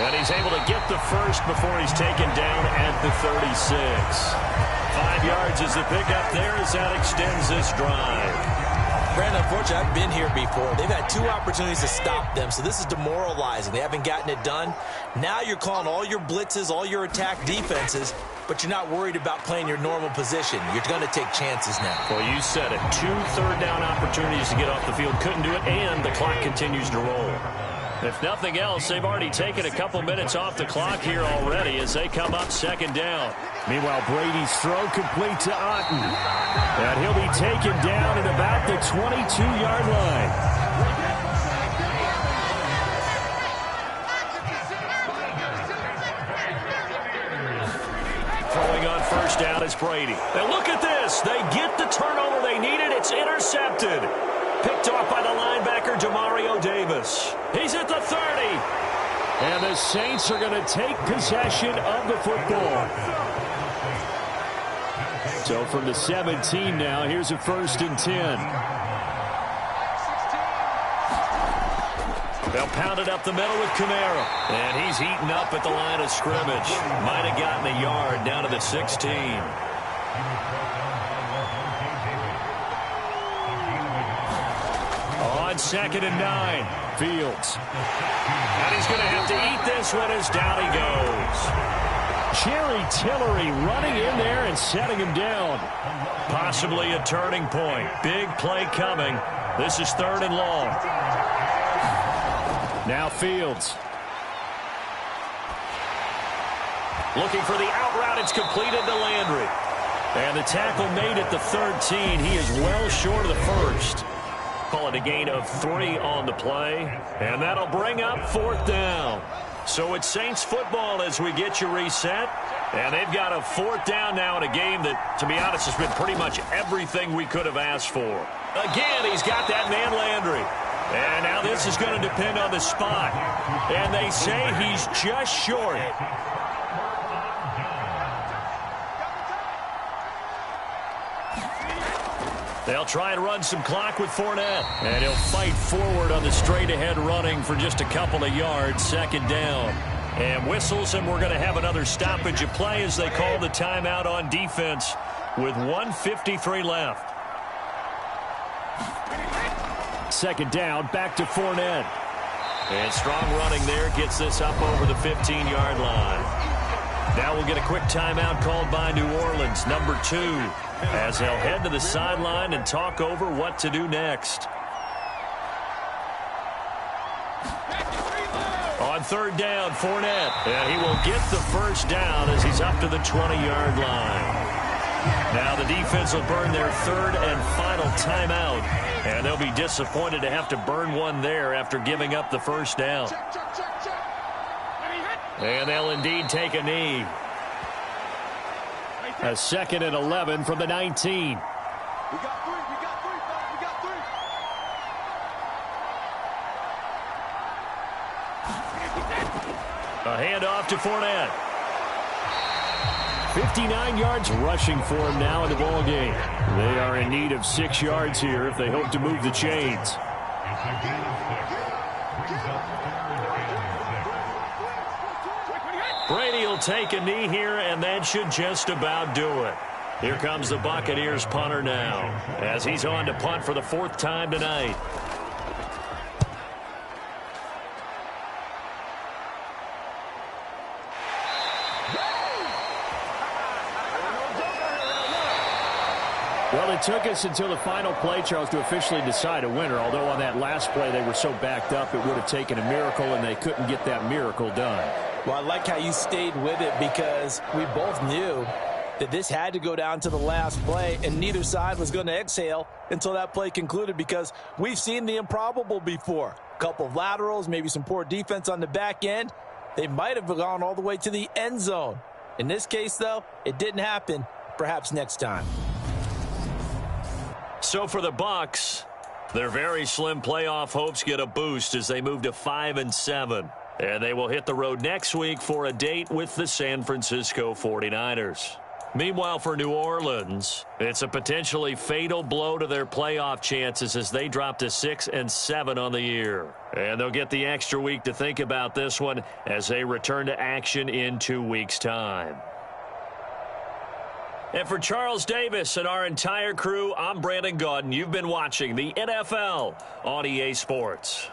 Speaker 2: And he's able to get the first before he's taken down at the 36. 5 yards is the pickup there as that extends this drive.
Speaker 3: Brandon, unfortunately, I've been here before. They've had 2 opportunities to stop them, so this is demoralizing. They haven't gotten it done. Now you're calling all your blitzes, all your attack defenses, but you're not worried about playing your normal position. You're going to take chances now.
Speaker 2: Well, you said it. 2 third-down opportunities to get off the field. Couldn't do it, and the clock continues to roll. If nothing else, they've already taken a couple minutes off the clock here already as they come up second down. Meanwhile, Brady's throw complete to Otten. And he'll be taken down at about the 22-yard line. Throwing on first down is Brady. And look at this. They get the turnover they needed. It's intercepted. Picked off by the linebacker, Demario Davis. He's at the 30. And the Saints are going to take possession of the football. So from the 17 now, here's a 1st and 10. They'll pound it up the middle with Kamara. And he's heating up at the line of scrimmage. Might have gotten a yard down to the 16. On 2nd and 9, Fields. And he's going to have to eat this one as down he goes. Jerry Tillery running in there and setting him down. Possibly a turning point. Big play coming. This is 3rd and long. Now Fields. Looking for the out route. It's completed to Landry. And the tackle made at the 13. He is well short of the first. Call it a gain of 3 on the play. And that'll bring up 4th down. So it's Saints football as we get you reset. And they've got a fourth down now in a game that, to be honest, has been pretty much everything we could have asked for. Again, he's got that man Landry. And now this is going to depend on the spot. And they say he's just short. They'll try and run some clock with Fournette. And he'll fight forward on the straight-ahead running for just a couple of yards, second down. And whistles, and we're going to have another stoppage of play as they call the timeout on defense with 1:53 left. Second down, back to Fournette. And strong running there gets this up over the 15-yard line. Now we'll get a quick timeout called by New Orleans, number 2, as they'll head to the sideline and talk over what to do next. On third down, Fournette. And he will get the first down as he's up to the 20-yard line. Now the defense will burn their third and final timeout. And they'll be disappointed to have to burn one there after giving up the first down. And they'll indeed take a knee. A 2nd and 11 from the 19. A handoff to Fournette. 59 yards rushing for him now in the ball game. They are in need of 6 yards here if they hope to move the chains. Brady will take a knee here, and that should just about do it. Here comes the Buccaneers punter now, as he's on to punt for the 4th time tonight. Well, it took us until the final play, Charles, to officially decide a winner, although on that last play they were so backed up it would have taken a miracle, and they couldn't get that miracle done.
Speaker 4: Well, I like how you stayed with it because we both knew that this had to go down to the last play, and neither side was going to exhale until that play concluded because we've seen the improbable before. A couple of laterals, maybe some poor defense on the back end. They might have gone all the way to the end zone. In this case, though, it didn't happen. Perhaps next time.
Speaker 2: So for the Bucs, their very slim playoff hopes get a boost as they move to 5-7. And they will hit the road next week for a date with the San Francisco 49ers. Meanwhile, for New Orleans, it's a potentially fatal blow to their playoff chances as they drop to 6-7 on the year. And they'll get the extra week to think about this one as they return to action in 2 weeks' time. And for Charles Davis and our entire crew, I'm Brandon Gaudin. You've been watching the NFL on EA Sports.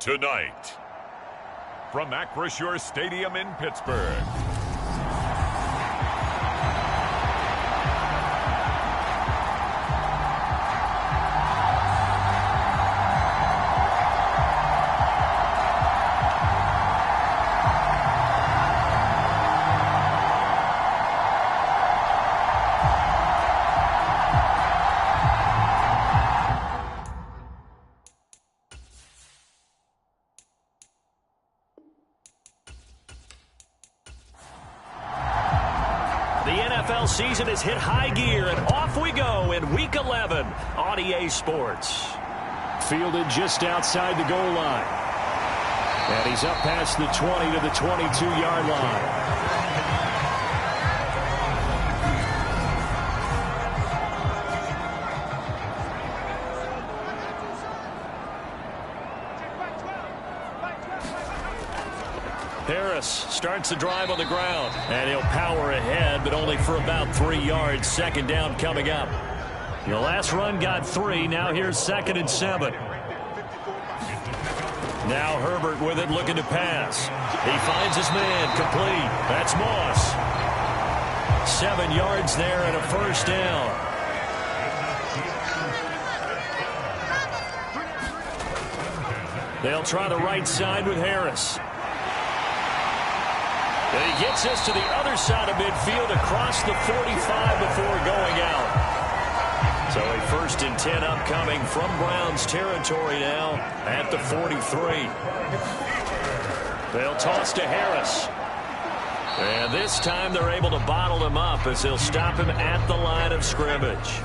Speaker 1: Tonight, from Acrisure Stadium in Pittsburgh,
Speaker 2: the NFL season has hit high gear, and off we go in Week 11 on EA Sports. Fielded just outside the goal line. And he's up past the 20 to the 22-yard line. Harris starts the drive on the ground, and he'll power ahead, but only for about 3 yards. Second down coming up. The last run got 3. Now here's 2nd and 7. Now Herbert with it, looking to pass. He finds his man, complete. That's Moss. 7 yards there and a first down. They'll try the right side with Harris. And he gets us to the other side of midfield across the 45 before going out. So a 1st and 10 upcoming from Browns territory now at the 43. They'll toss to Harris. And this time they're able to bottle him up as they'll stop him at the line of scrimmage.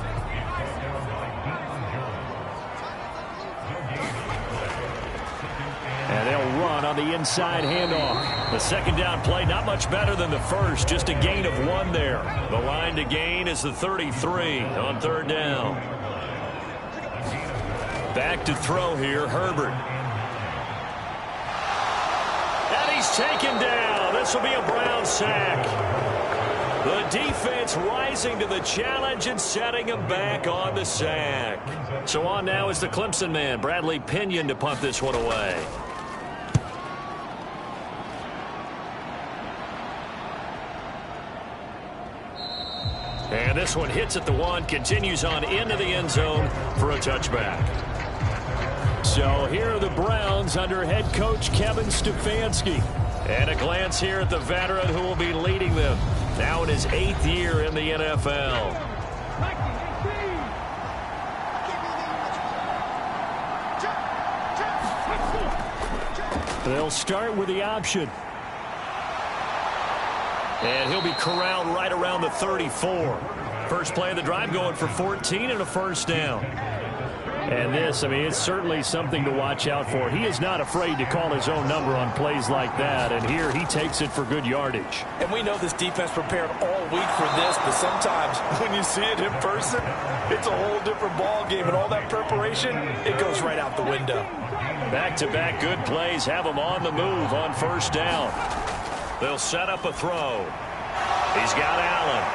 Speaker 2: And they'll run on the inside handoff. The second down play, not much better than the first, just a gain of 1 there. The line to gain is the 33 on 3rd down. Back to throw here, Herbert. And he's taken down. This will be a Brown sack. The defense rising to the challenge and setting him back on the sack. So on now is the Clemson man, Bradley Pinion, to punt this one away. And this one hits at the 1, continues on into the end zone for a touchback. So here are the Browns under head coach Kevin Stefanski. And a glance here at the veteran who will be leading them now in his 8th year in the NFL. They'll start with the option. And he'll be corralled right around the 34. First play of the drive going for 14 and a first down. And this, I mean, it's certainly something to watch out for. He is not afraid to call his own number on plays like that. And here he takes it for good yardage.
Speaker 4: And we know this defense prepared all week for this, but sometimes when you see it in person, it's a whole different ball game. And all that preparation, it goes right out the window.
Speaker 2: Back-to-back good plays have him on the move on first down. They'll set up a throw. He's got Allen.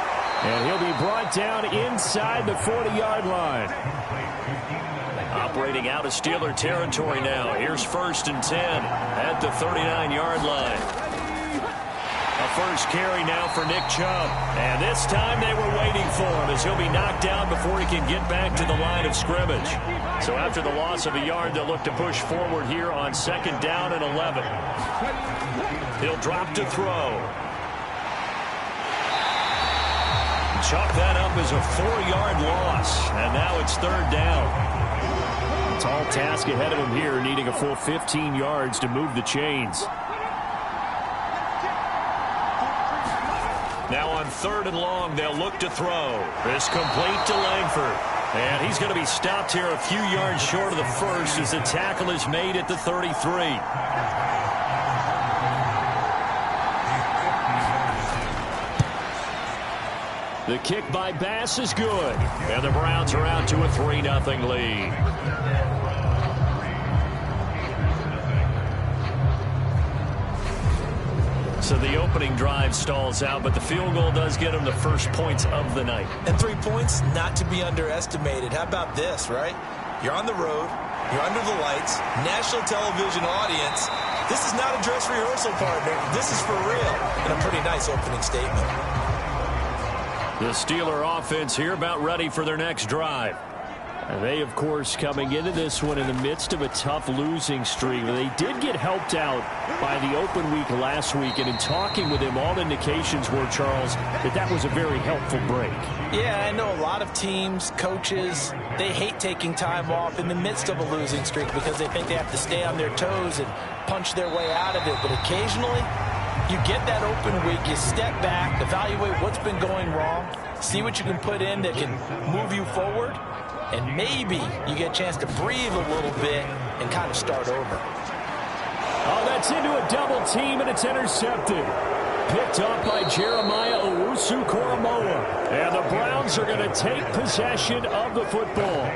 Speaker 2: And he'll be brought down inside the 40-yard line. Operating out of Steeler territory now. Here's 1st and 10 at the 39-yard line. A first carry now for Nick Chubb. And this time they were waiting for him as he'll be knocked down before he can get back to the line of scrimmage. So after the loss of a yard, they'll look to push forward here on 2nd down and 11. He'll drop to throw. Chalk that up as a 4-yard loss. And now it's 3rd down. Tall task ahead of him here, needing a full 15 yards to move the chains. Now on 3rd and long, they'll look to throw. This complete to Langford. And he's going to be stopped here a few yards short of the first as the tackle is made at the 33. The kick by Bass is good. And the Browns are out to a 3-0 lead. So the opening drive stalls out, but the field goal does get them the first points of the night.
Speaker 3: And 3 points, not to be underestimated. How about this, right? You're on the road. You're under the lights, national television audience. This is not a dress rehearsal, partner. This is for real. And a pretty nice opening statement.
Speaker 2: The Steeler offense here about ready for their next drive. And they, of course, coming into this one in the midst of a tough losing streak. They did get helped out by the open week last week. And in talking with him, all indications were, Charles, that was a very helpful break.
Speaker 4: Yeah, I know a lot of teams, coaches, they hate taking time off in the midst of a losing streak because they think they have to stay on their toes and punch their way out of it. But occasionally, you get that open week, you step back, evaluate what's been going wrong, see what you can put in that can move you forward, and maybe you get a chance to breathe a little bit and kind of start over.
Speaker 2: Oh, that's into a double team, and it's intercepted. Picked up by Jeremiah Owusu-Koramoah. And the Browns are going to take possession of the football.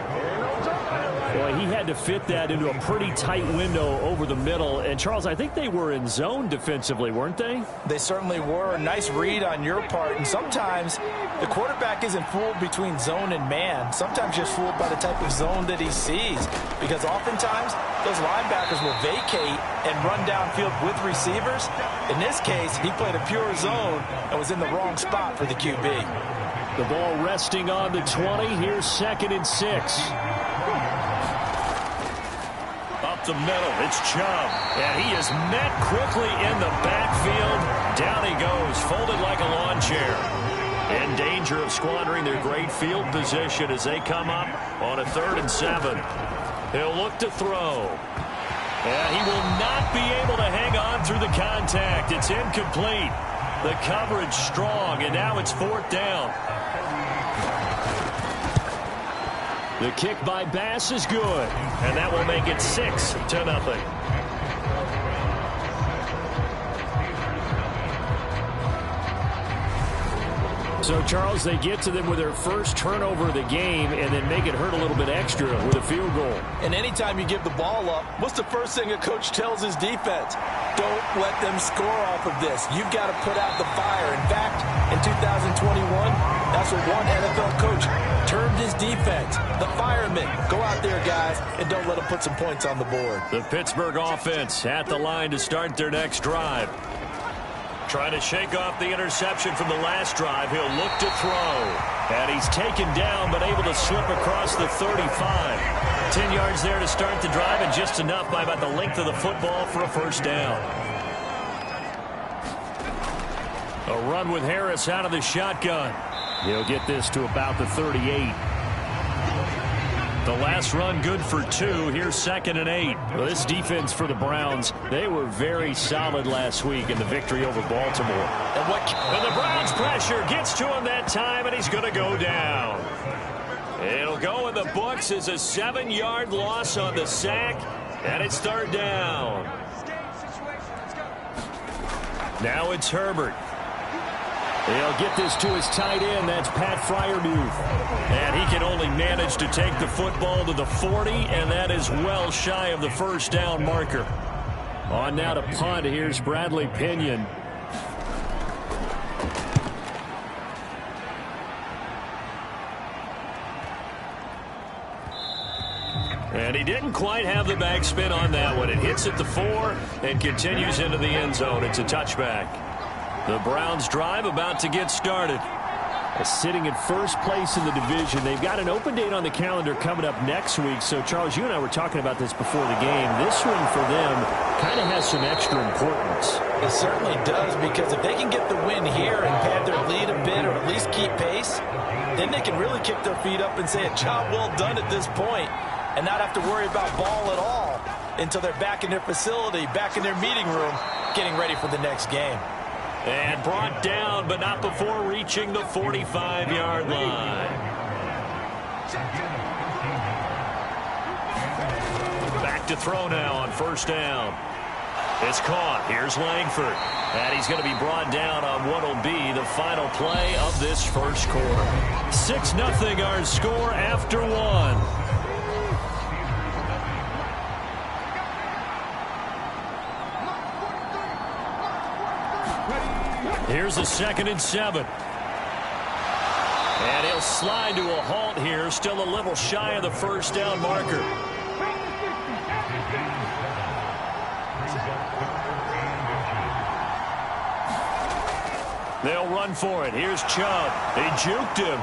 Speaker 2: Boy, he had to fit that into a pretty tight window over the middle. And, Charles, I think they were in zone defensively, weren't they?
Speaker 4: They certainly were. Nice read on your part. And sometimes the quarterback isn't fooled between zone and man. Sometimes just fooled by the type of zone that he sees. Because oftentimes those linebackers will vacate and run downfield with receivers. In this case, he played a pure zone and was in the wrong spot for the QB.
Speaker 2: The ball resting on the 20. Here's 2nd and 6. The middle, it's Chubb, and he is met quickly in the backfield. Down he goes, folded like a lawn chair. In danger of squandering their great field position as they come up on a 3rd and 7. He'll look to throw. And he will not be able to hang on through the contact. It's incomplete. The coverage strong, and now it's 4th down. The kick by Bass is good, and that will make it 6-0. So, Charles, they get to them with their first turnover of the game and then make it hurt a little bit extra with a field goal.
Speaker 4: And anytime you give the ball up, what's the first thing a coach tells his defense? Don't let them score off of this. You've got to put out the fire. In fact, in 2021, that's what one NFL coach termed his defense. The firemen. Go out there, guys, and don't let them put some points on the board.
Speaker 2: The Pittsburgh offense at the line to start their next drive. Trying to shake off the interception from the last drive. He'll look to throw. And he's taken down, but able to slip across the 35. 10 yards there to start the drive, and just enough by about the length of the football for a first down. A run with Harris out of the shotgun. He'll get this to about the 38. The last run good for 2. Here's 2nd and 8. Well, this defense for the Browns, they were very solid last week in the victory over Baltimore. And the Browns pressure gets to him that time, and he's going to go down. It'll go in the books as a 7-yard loss on the sack, and it's 3rd down. Now it's Herbert. He'll get this to his tight end. That's Pat Fryermuth. And he can only manage to take the football to the 40, and that is well shy of the first down marker. On now to punt. Here's Bradley Pinion. And he didn't quite have the backspin on that one. It hits at the 4 and continues into the end zone. It's a touchback. The Browns drive about to get started. Sitting in first place in the division. They've got an open date on the calendar coming up next week. So, Charles, you and I were talking about this before the game. This one for them kind of has some extra importance.
Speaker 4: It certainly does, because if they can get the win here and pad their lead a bit or at least keep pace, then they can really kick their feet up and say a job well done at this point and not have to worry about ball at all until they're back in their facility, back in their meeting room, getting ready for the next game.
Speaker 2: And brought down, but not before reaching the 45-yard line. Back to throw now on first down. It's caught. Here's Langford. And he's going to be brought down on what will be the final play of this first quarter. 6-0 our score after 1. Here's a 2nd and 7. And he'll slide to a halt here, still a little shy of the first down marker. They'll run for it. Here's Chubb. They juked him.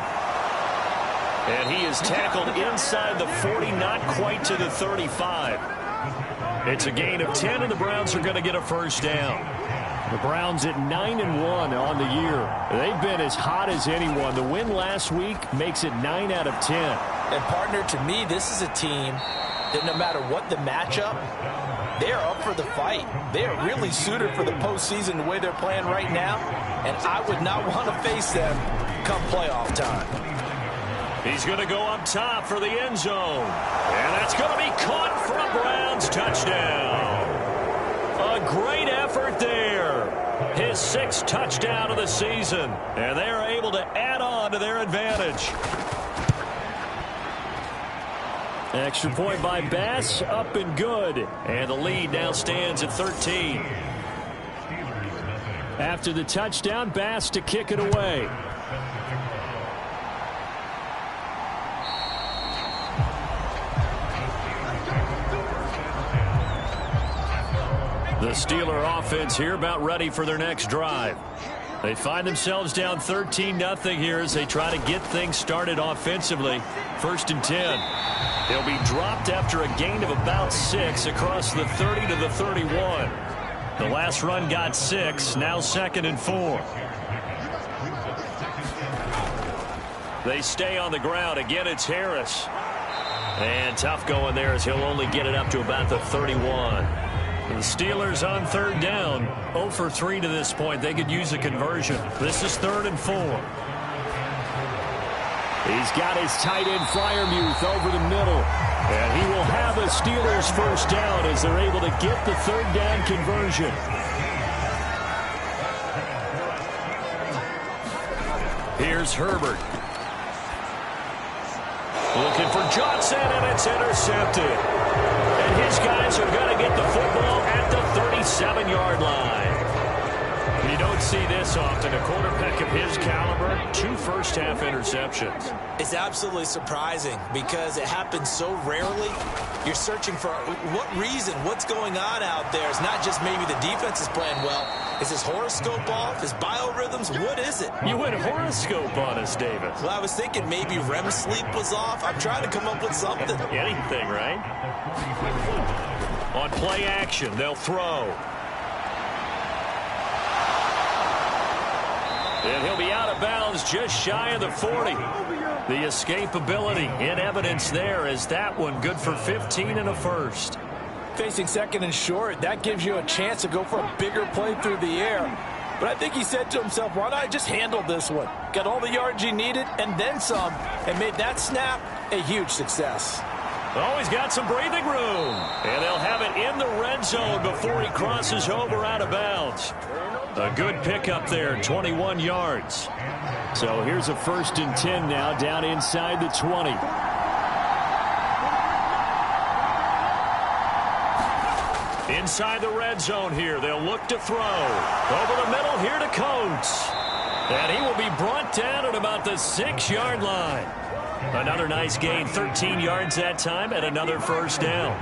Speaker 2: And he is tackled inside the 40, not quite to the 35. It's a gain of 10, and the Browns are going to get a first down. The Browns at 9-1 on the year. They've been as hot as anyone. The win last week makes it 9 out of 10.
Speaker 3: And, partner, to me, this is a team that no matter what the matchup, they're up for the fight. They're really suited for the postseason the way they're playing right now, and I would not want to face them come playoff time.
Speaker 2: He's going to go up top for the end zone. And that's going to be caught for a Browns touchdown. A great effort there. His 6th touchdown of the season. And they're able to add on to their advantage. Extra point by Bass, up and good. And the lead now stands at 13. After the touchdown, Bass to kick it away. The Steeler offense here about ready for their next drive. They find themselves down 13-0 here as they try to get things started offensively. 1st and 10. They'll be dropped after a gain of about 6 across the 30 to the 31. The last run got 6, now 2nd and 4. They stay on the ground. Again, it's Harris. And tough going there as he'll only get it up to about the 31. The Steelers on 3rd down, 0 for 3 to this point. They could use a conversion. This is 3rd and 4. He's got his tight end Freiermuth over the middle. And he will have a Steelers first down as they're able to get the 3rd down conversion. Here's Herbert. Looking for Johnson, and it's intercepted. And his guys are going to get the football at the 37-yard line. You don't see this often. A quarterback of his caliber, 2 first-half interceptions.
Speaker 3: It's absolutely surprising because it happens so rarely. You're searching for what reason, what's going on out there. It's not just maybe the defense is playing well. Is his horoscope off? His biorhythms? What is it?
Speaker 2: You went horoscope on us, David.
Speaker 3: Well, I was thinking maybe REM sleep was off. I'm trying to come up with something.
Speaker 2: Anything, right? On play action, they'll throw. And he'll be out of bounds just shy of the 40. The escapability in evidence there as that one good for 15 and a first.
Speaker 4: Facing 2nd and short, that gives you a chance to go for a bigger play through the air. But I think he said to himself, why not just handle this one? Got all the yards you needed and then some, and made that snap a huge success.
Speaker 2: Oh, he's got some breathing room. And they'll have it in the red zone before he crosses over out of bounds. A good pickup there, 21 yards. So here's a 1st and 10 now down inside the 20. Inside the red zone here, they'll look to throw. Over the middle here to Coates. And he will be brought down at about the 6-yard line. Another nice gain, 13 yards that time, and another first down.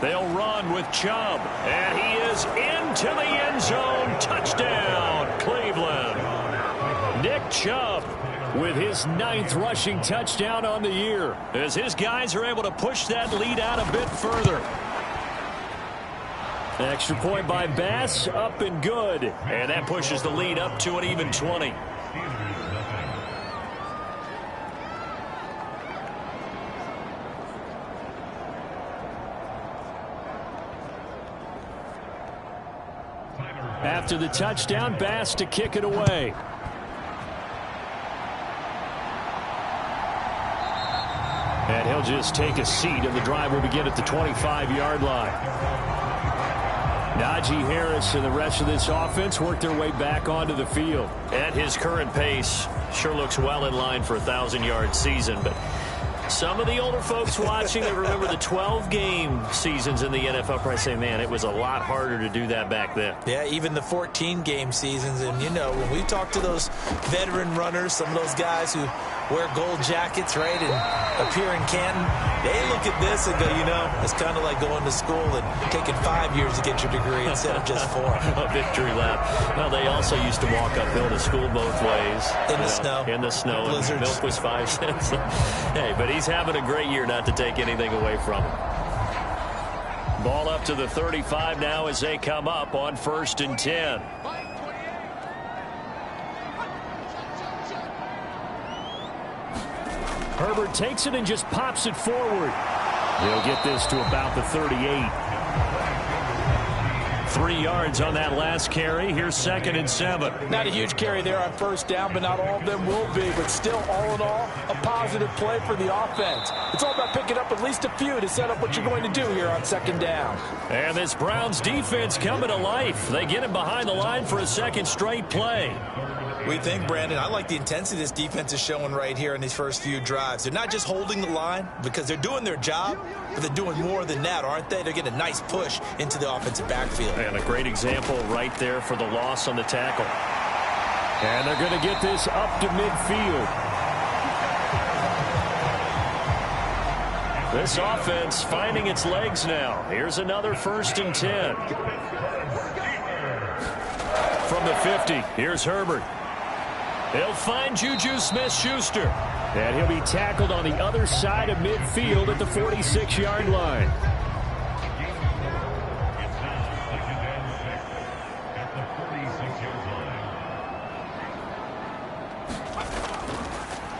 Speaker 2: They'll run with Chubb, and he is into the end zone. Touchdown, Cleveland. Nick Chubb with his 9th rushing touchdown on the year as his guys are able to push that lead out a bit further. Extra point by Bass, up and good. And that pushes the lead up to an even 20. After the touchdown, Bass to kick it away. And he'll just take a seat, and the drive will begin at the 25-yard line. Najee Harris and the rest of this offense work their way back onto the field. At his current pace, sure looks well in line for a 1,000-yard season, but some of the older folks watching that remember the 12-game seasons in the NFL probably say, man, it was a lot harder to do that back then.
Speaker 3: Yeah, even the 14-game seasons. And, you know, when we talk to those veteran runners, some of those guys who wear gold jackets, right, and appear in Canton, they look at this and go, you know, it's kind of like going to school and taking 5 years to get your degree instead of just 4.
Speaker 2: A victory lap. Well, they also used to walk uphill to school both ways.
Speaker 3: In the snow.
Speaker 2: In the snow.
Speaker 3: Blizzards.
Speaker 2: Milk was 5 cents. Hey, but he's having a great year, not to take anything away from him. Ball up to the 35 now as they come up on 1st and 10. Herbert takes it and just pops it forward. He'll get this to about the 38. 3 yards on that last carry. Here's 2nd and 7.
Speaker 4: Not a huge carry there on 1st down, but not all of them will be. But still, all in all, a positive play for the offense. It's all about picking up at least a few to set up what you're going to do here on 2nd down.
Speaker 2: And this Browns defense coming to life. They get him behind the line for a 2nd straight play.
Speaker 3: We think, Brandon, I like the intensity this defense is showing right here in these first few drives. They're not just holding the line because they're doing their job, but they're doing more than that, aren't they? They're getting a nice push into the offensive backfield.
Speaker 2: And a great example right there for the loss on the tackle. And they're going to get this up to midfield. This offense finding its legs now. Here's another 1st and 10. From the 50, here's Herbert. He'll find Juju Smith-Schuster. And he'll be tackled on the other side of midfield at the 46-yard line.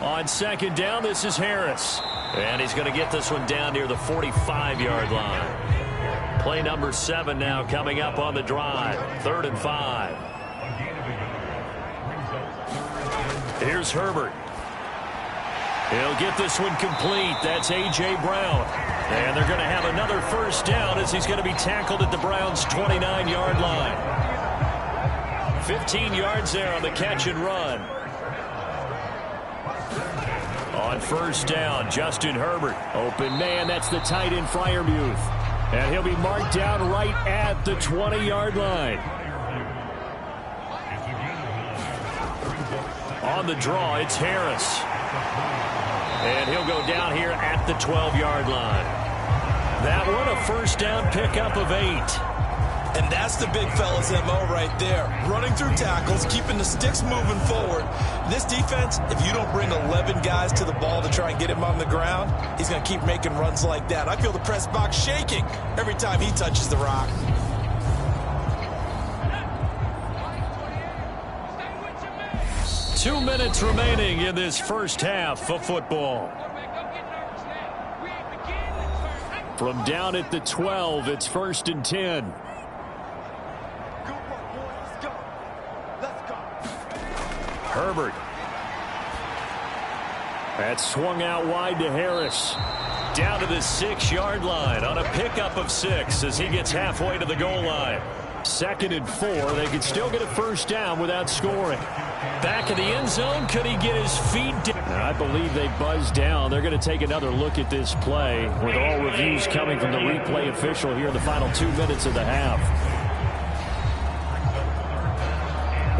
Speaker 2: On 2nd down, this is Harris. And he's going to get this one down near the 45-yard line. Play number 7 now coming up on the drive. 3rd and 5. Here's Herbert. He'll get this one complete. That's A.J. Brown. And they're going to have another 1st down as he's going to be tackled at the Browns' 29-yard line. 15 yards there on the catch and run. On 1st down, Justin Herbert. Open man, that's the tight end Freiermuth. And he'll be marked down right at the 20-yard line. On the draw, it's Harris. And he'll go down here at the 12-yard line. That one, a 1st down pickup of 8.
Speaker 3: And that's the big fella's MO right there. Running through tackles, keeping the sticks moving forward. This defense, if you don't bring 11 guys to the ball to try and get him on the ground, he's going to keep making runs like that. I feel the press box shaking every time he touches the rock.
Speaker 2: Two minutes remaining in this first half of football. From down at the 12, it's 1st and 10. Herbert. That's swung out wide to Harris. Down to the 6-yard line on a pickup of 6 as he gets halfway to the goal line. 2nd and 4. They could still get a 1st down without scoring. Back in the end zone. Could he get his feet down? I believe they buzzed down. They're going to take another look at this play with all reviews coming from the replay official here in the final 2 minutes of the half.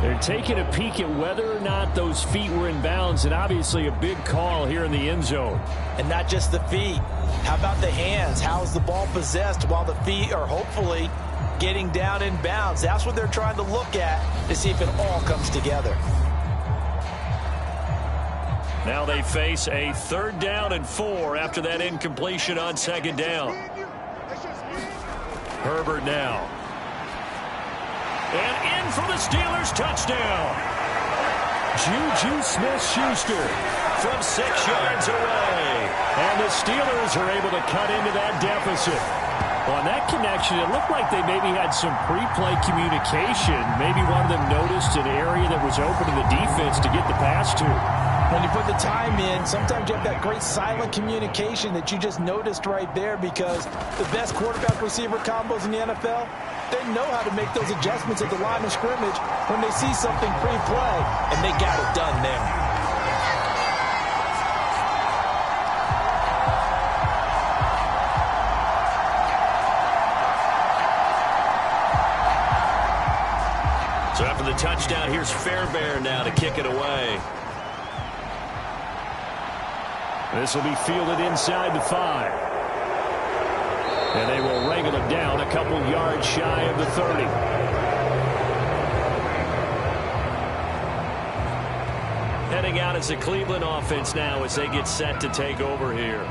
Speaker 2: They're taking a peek at whether or not those feet were in bounds, and obviously a big call here in the end zone.
Speaker 4: And not just the feet. How about the hands? How's the ball possessed while the feet are hopefully getting down in bounds? That's what they're trying to look at to see if it all comes together.
Speaker 2: Now they face a 3rd down and 4 after that incompletion on 2nd down. Herbert now. And in for the Steelers touchdown. Juju Smith-Schuster from 6 yards away. And the Steelers are able to cut into that deficit. On that connection, it looked like they maybe had some pre-play communication. Maybe one of them noticed an area that was open to the defense to get the pass to.
Speaker 4: When you put the time in, sometimes you have that great silent communication that you just noticed right there, because the best quarterback-receiver combos in the NFL, they know how to make those adjustments at the line of scrimmage when they see something pre-play, and they got it done there.
Speaker 2: So after the touchdown, here's Fairbairn now to kick it away. This will be fielded inside the 5. And they will wrangle it down a couple yards shy of the 30. Heading out as the Cleveland offense now as they get set to take over here.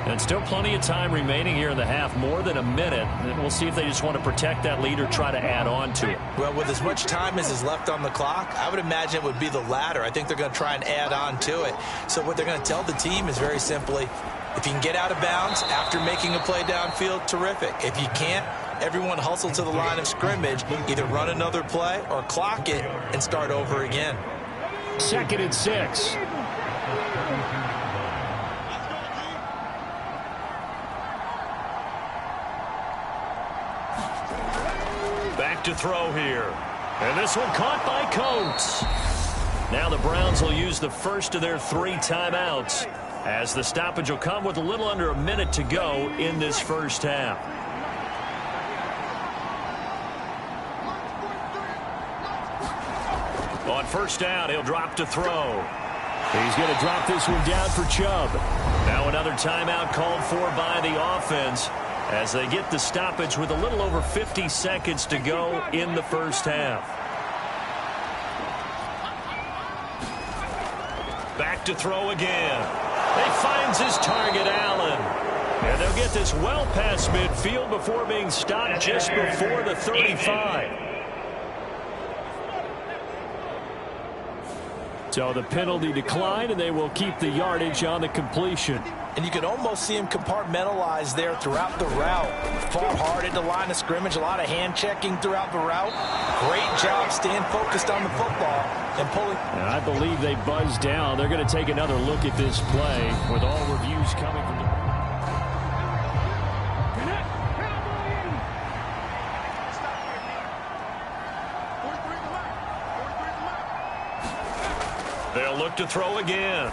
Speaker 2: And still plenty of time remaining here in the half, more than a minute. And we'll see if they just want to protect that lead or try to add on to it.
Speaker 3: Well, with as much time as is left on the clock, I would imagine it would be the latter. I think they're going to try and add on to it. So what they're going to tell the team is very simply, if you can get out of bounds after making a play downfield, terrific. If you can't, everyone hustle to the line of scrimmage, either run another play or clock it and start over again.
Speaker 2: 2nd and 6. Back to throw here. And this one caught by Coates. Now the Browns will use the first of their 3 timeouts, as the stoppage will come with a little under a minute to go in this first half. On first down, he'll drop to throw. He's going to drop this one down for Chubb. Now another timeout called for by the offense as they get the stoppage with a little over 50 seconds to go in the first half. Back to throw again. He finds his target, Allen. And they'll get this well past midfield before being stopped just before the 35. So the penalty declined, and they will keep the yardage on the completion.
Speaker 4: And you can almost see him compartmentalize there throughout the route. Fought hard at the line of scrimmage, a lot of hand checking throughout the route. Great job staying focused on the football and pulling.
Speaker 2: And I believe they buzzed down. They're going to take another look at this play with all reviews coming from the... They'll look to throw again.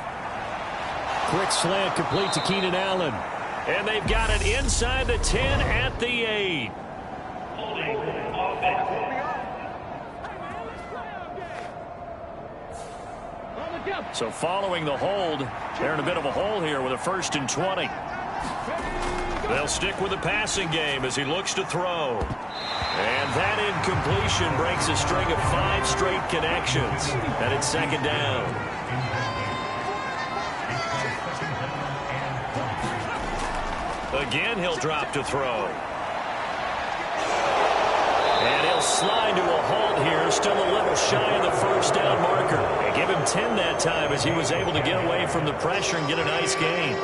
Speaker 2: Quick slant complete to Keenan Allen. And they've got it inside the 10 at the 8. So following the hold, they're in a bit of a hole here with a 1st and 20. They'll stick with the passing game as he looks to throw. And that incompletion breaks a string of 5 straight connections. And it's 2nd down. Again, he'll drop to throw. And he'll slide to a halt here, still a little shy of the 1st down marker. And give him 10 that time as he was able to get away from the pressure and get a nice gain.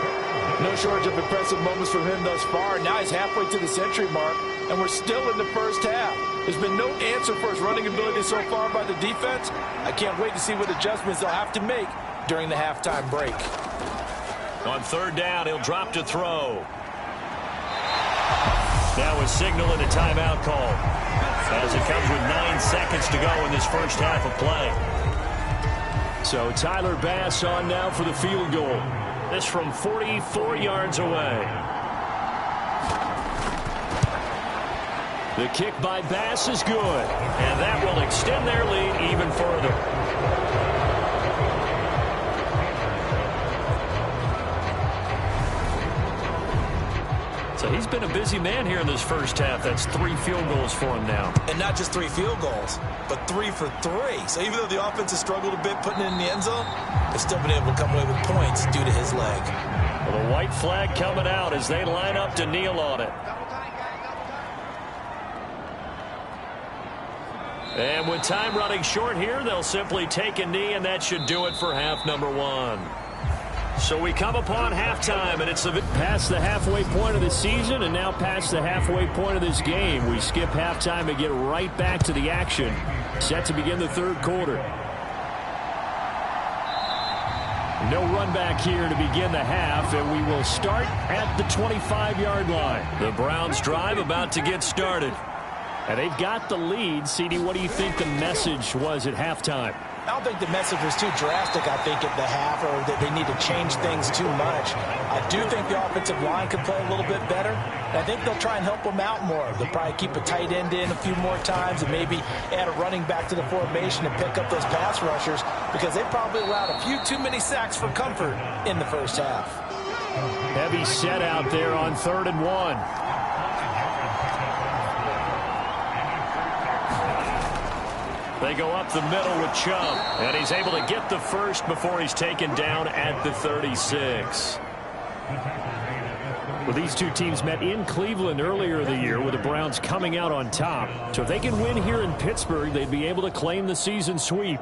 Speaker 4: No shortage of impressive moments from him thus far. Now he's halfway to the century mark, and we're still in the first half. There's been no answer for his running ability so far by the defense. I can't wait to see what adjustments they'll have to make during the halftime break.
Speaker 2: On 3rd down, he'll drop to throw. Now a signal and a timeout call as it comes with 9 seconds to go in this first half of play. So Tyler Bass on now for the field goal. This from 44 yards away. The kick by Bass is good, and that will extend their lead even further. So he's been a busy man here in this first half. That's 3 field goals for him now.
Speaker 3: And not just 3 field goals, but 3 for 3. So even though the offense has struggled a bit putting it in the end zone, they've still been able to come away with points due to his leg.
Speaker 2: Well, the white flag coming out as they line up to kneel on it. And with time running short here, they'll simply take a knee, and that should do it for half number 1. So we come upon halftime, and it's past the halfway point of the season and now past the halfway point of this game. We skip halftime and get right back to the action. Set to begin the 3rd quarter. No run back here to begin the half, and we will start at the 25-yard line. The Browns drive about to get started. And they've got the lead. CD, what do you think the message was at halftime?
Speaker 4: I don't think the message was too drastic, I think, at the half, or that they need to change things too much. I do think the offensive line could play a little bit better. And I think they'll try and help them out more. They'll probably keep a tight end in a few more times and maybe add a running back to the formation and pick up those pass rushers, because they probably allowed a few too many sacks for comfort in the first half.
Speaker 2: Heavy set out there on 3rd and 1. They go up the middle with Chubb, and he's able to get the first before he's taken down at the 36. Well, these two teams met in Cleveland earlier in the year with the Browns coming out on top. So if they can win here in Pittsburgh, they'd be able to claim the season sweep.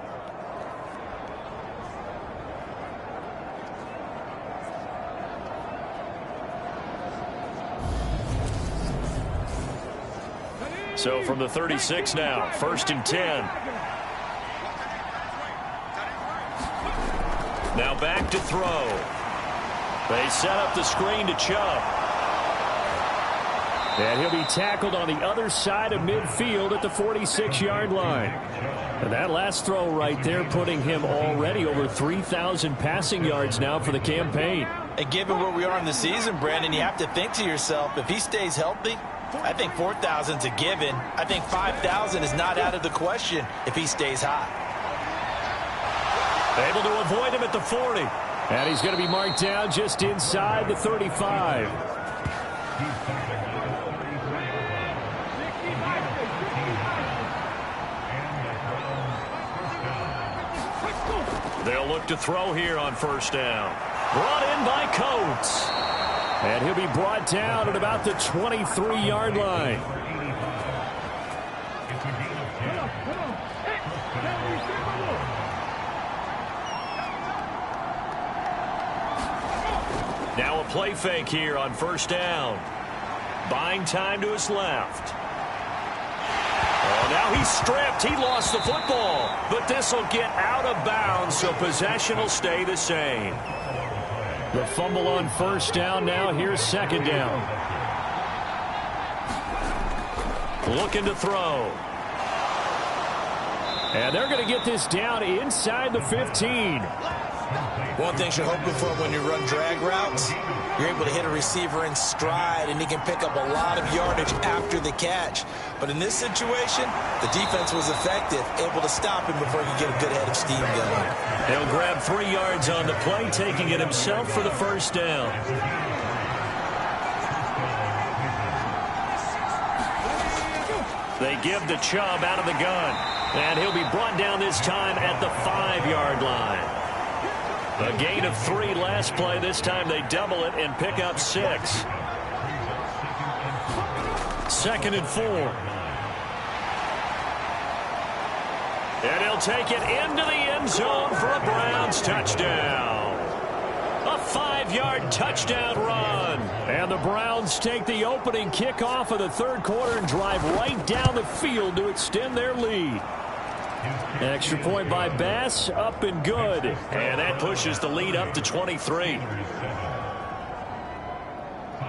Speaker 2: So from the 36 now, 1st and 10. Now back to throw. They set up the screen to Chubb. And he'll be tackled on the other side of midfield at the 46-yard line. And that last throw right there putting him already over 3,000 passing yards now for the campaign.
Speaker 4: And given where we are in the season, Brandon, you have to think to yourself, if he stays healthy, I think 4,000's a given. I think 5,000 is not out of the question if he stays hot.
Speaker 2: Able to avoid him at the 40. And he's going to be marked down just inside the 35. They'll look to throw here on 1st down. Brought in by Coates. And he'll be brought down at about the 23-yard line. Now a play fake here on 1st down. Buying time to his left. Oh, now he's stripped. He lost the football. But this will get out of bounds, so possession will stay the same. The fumble on 1st down. Now here's 2nd down. Looking to throw. And they're going to get this down inside the 15.
Speaker 3: One thing you're hoping for when you run drag routes, you're able to hit a receiver in stride, and he can pick up a lot of yardage after the catch. But in this situation, the defense was effective, able to stop him before he could get a good head of steam going.
Speaker 2: He'll grab 3 yards on the play, taking it himself for the 1st down. They give to Chubb out of the gun. And he'll be brought down this time at the 5-yard line. A gain of 3 last play. This time they double it and pick up 6. 2nd and 4. And he'll take it into the end zone for a Browns touchdown. A 5-yard touchdown run. And the Browns take the opening kickoff of the 3rd quarter and drive right down the field to extend their lead. Extra point by Bass, up and good. And that pushes the lead up to 23.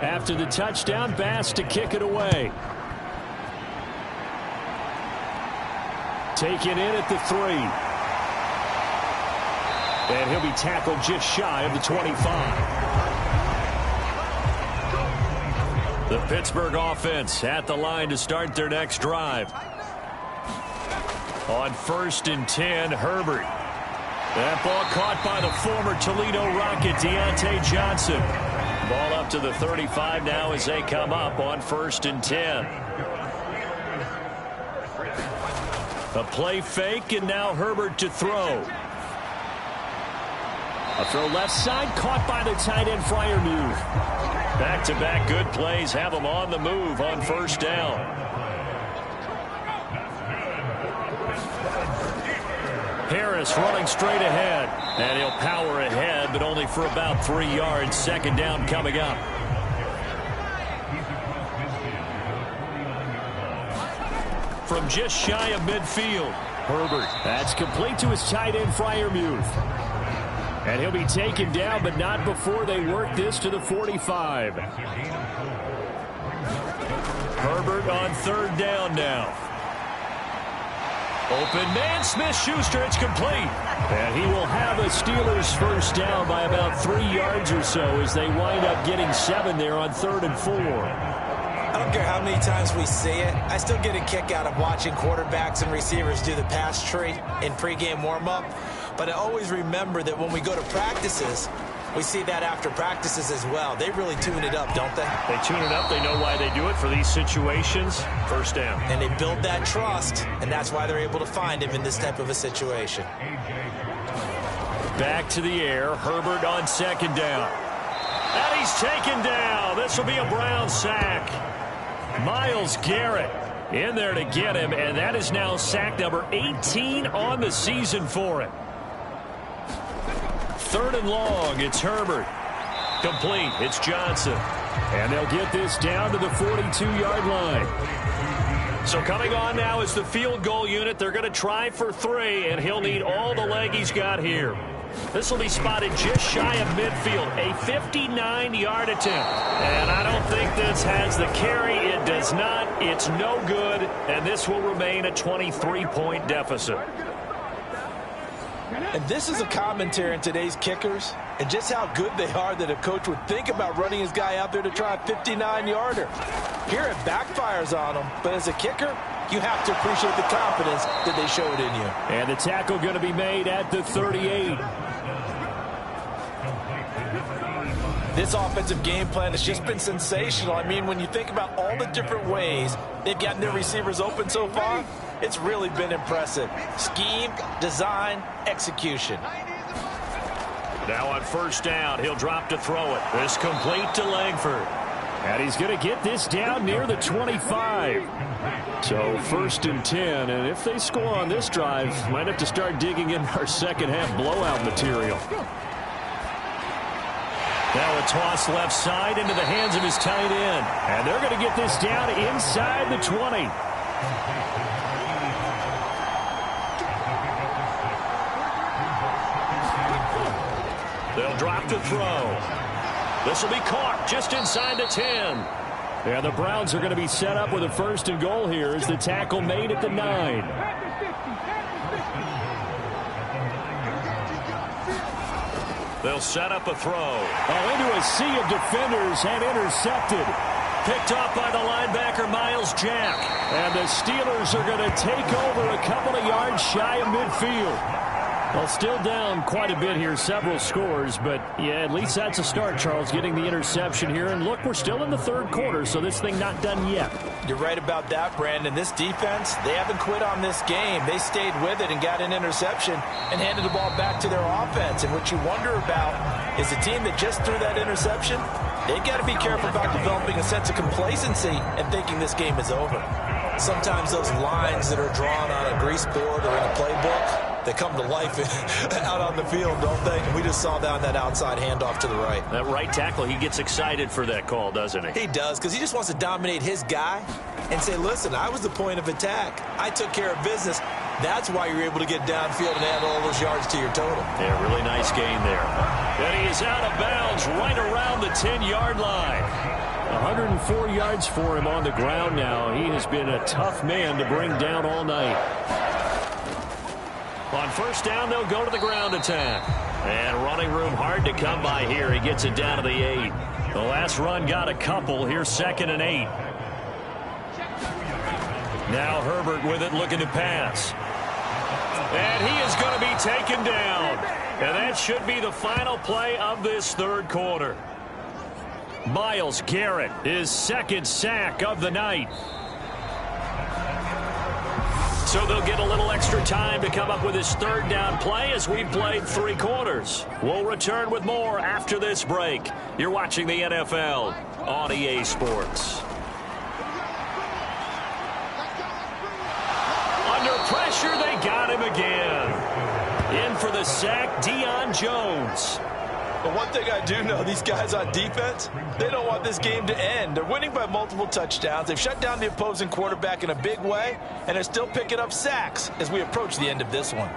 Speaker 2: After the touchdown, Bass to kick it away. Taken in at the 3. And he'll be tackled just shy of the 25. The Pittsburgh offense at the line to start their next drive. On 1st and 10, Herbert. That ball caught by the former Toledo Rocket, Deontay Johnson. Ball up to the 35 now as they come up on 1st and 10. A play fake, and now Herbert to throw. A throw left side, caught by the tight end Freiermuth. Back-to-back good plays have him on the move on 1st down. Harris running straight ahead. And he'll power ahead, but only for about 3 yards. 2nd down coming up. From just shy of midfield, Herbert. That's complete to his tight end, Freiermuth. And he'll be taken down, but not before they work this to the 45. Herbert on 3rd down now. Open man, Smith-Schuster, it's complete. And he will have a Steelers first down by about 3 yards or so as they wind up getting 7 there on 3rd and 4.
Speaker 3: I don't care how many times we see it. I still get a kick out of watching quarterbacks and receivers do the pass tree in pregame warm-up. But I always remember that when we go to practices, we see that after practices as well. They really tune it up, don't they?
Speaker 2: They tune it up. They know why they do it for these situations. First down.
Speaker 3: And they build that trust, and that's why they're able to find him in this type of a situation.
Speaker 2: Back to the air. Herbert on 2nd down. And he's taken down. This will be a Brown sack. Myles Garrett in there to get him, and that is now sack number 18 on the season for him. 3rd and long, it's Herbert. Complete, it's Johnson. And they'll get this down to the 42-yard line. So coming on now is the field goal unit. They're going to try for 3, and he'll need all the leg he's got here. This will be spotted just shy of midfield, a 59-yard attempt. And I don't think this has the carry. It does not. It's no good, and this will remain a 23-point deficit.
Speaker 4: And this is a commentary on today's kickers and just how good they are that a coach would think about running his guy out there to try a 59-yarder. Here it backfires on him, but as a kicker, you have to appreciate the confidence that they showed in you.
Speaker 2: And the tackle going to be made at the 38.
Speaker 4: This offensive game plan has just been sensational. I mean, when you think about all the different ways they've gotten their receivers open so far, it's really been impressive. Scheme, design, execution.
Speaker 2: Now on 1st down, he'll drop to throw it. This complete to Langford. And he's going to get this down near the 25. So 1st and 10, and if they score on this drive, might have to start digging in our second-half blowout material. Now a toss left side into the hands of his tight end. And they're going to get this down inside the 20. They'll drop to throw. This will be caught just inside the 10. And the Browns are going to be set up with a 1st and goal here as the tackle made at the 9. They'll set up a throw. Oh, into a sea of defenders and intercepted. Picked off by the linebacker, Myles Jack. And the Steelers are going to take over a couple of yards shy of midfield. Well, still down quite a bit here, several scores, but yeah, at least that's a start, Charles, getting the interception here. And look, we're still in the 3rd quarter, so this thing not done yet.
Speaker 4: You're right about that, Brandon. This defense, they haven't quit on this game. They stayed with it and got an interception and handed the ball back to their offense. And what you wonder about is a team that just threw that interception, they've got to be careful about developing a sense of complacency and thinking this game is over.
Speaker 3: Sometimes those lines that are drawn on a grease board or in a playbook, they come to life out on the field, don't they? And we just saw that on that outside handoff to the right.
Speaker 2: That right tackle, he gets excited for that call, doesn't he?
Speaker 3: He does, because he just wants to dominate his guy and say, listen, I was the point of attack. I took care of business. That's why you're able to get downfield and add all those yards to your total.
Speaker 2: Yeah, really nice gain there. And he is out of bounds right around the 10-yard line. 104 yards for him on the ground now. He has been a tough man to bring down all night. On 1st down, they'll go to the ground attack. And running room hard to come by here. He gets it down to the 8. The last run got a couple. Here's 2nd and 8. Now Herbert with it, looking to pass. And he is going to be taken down. And that should be the final play of this 3rd quarter. Myles Garrett, his 2nd sack of the night. So they'll get a little extra time to come up with his 3rd down play as we've played 3 quarters. We'll return with more after this break. You're watching the NFL on EA Sports. Under pressure, they got him again. In for the sack, Deion Jones.
Speaker 4: But one thing I do know, these guys on defense, they don't want this game to end. They're winning by multiple touchdowns. They've shut down the opposing quarterback in a big way, and they're still picking up sacks as we approach the end of this one.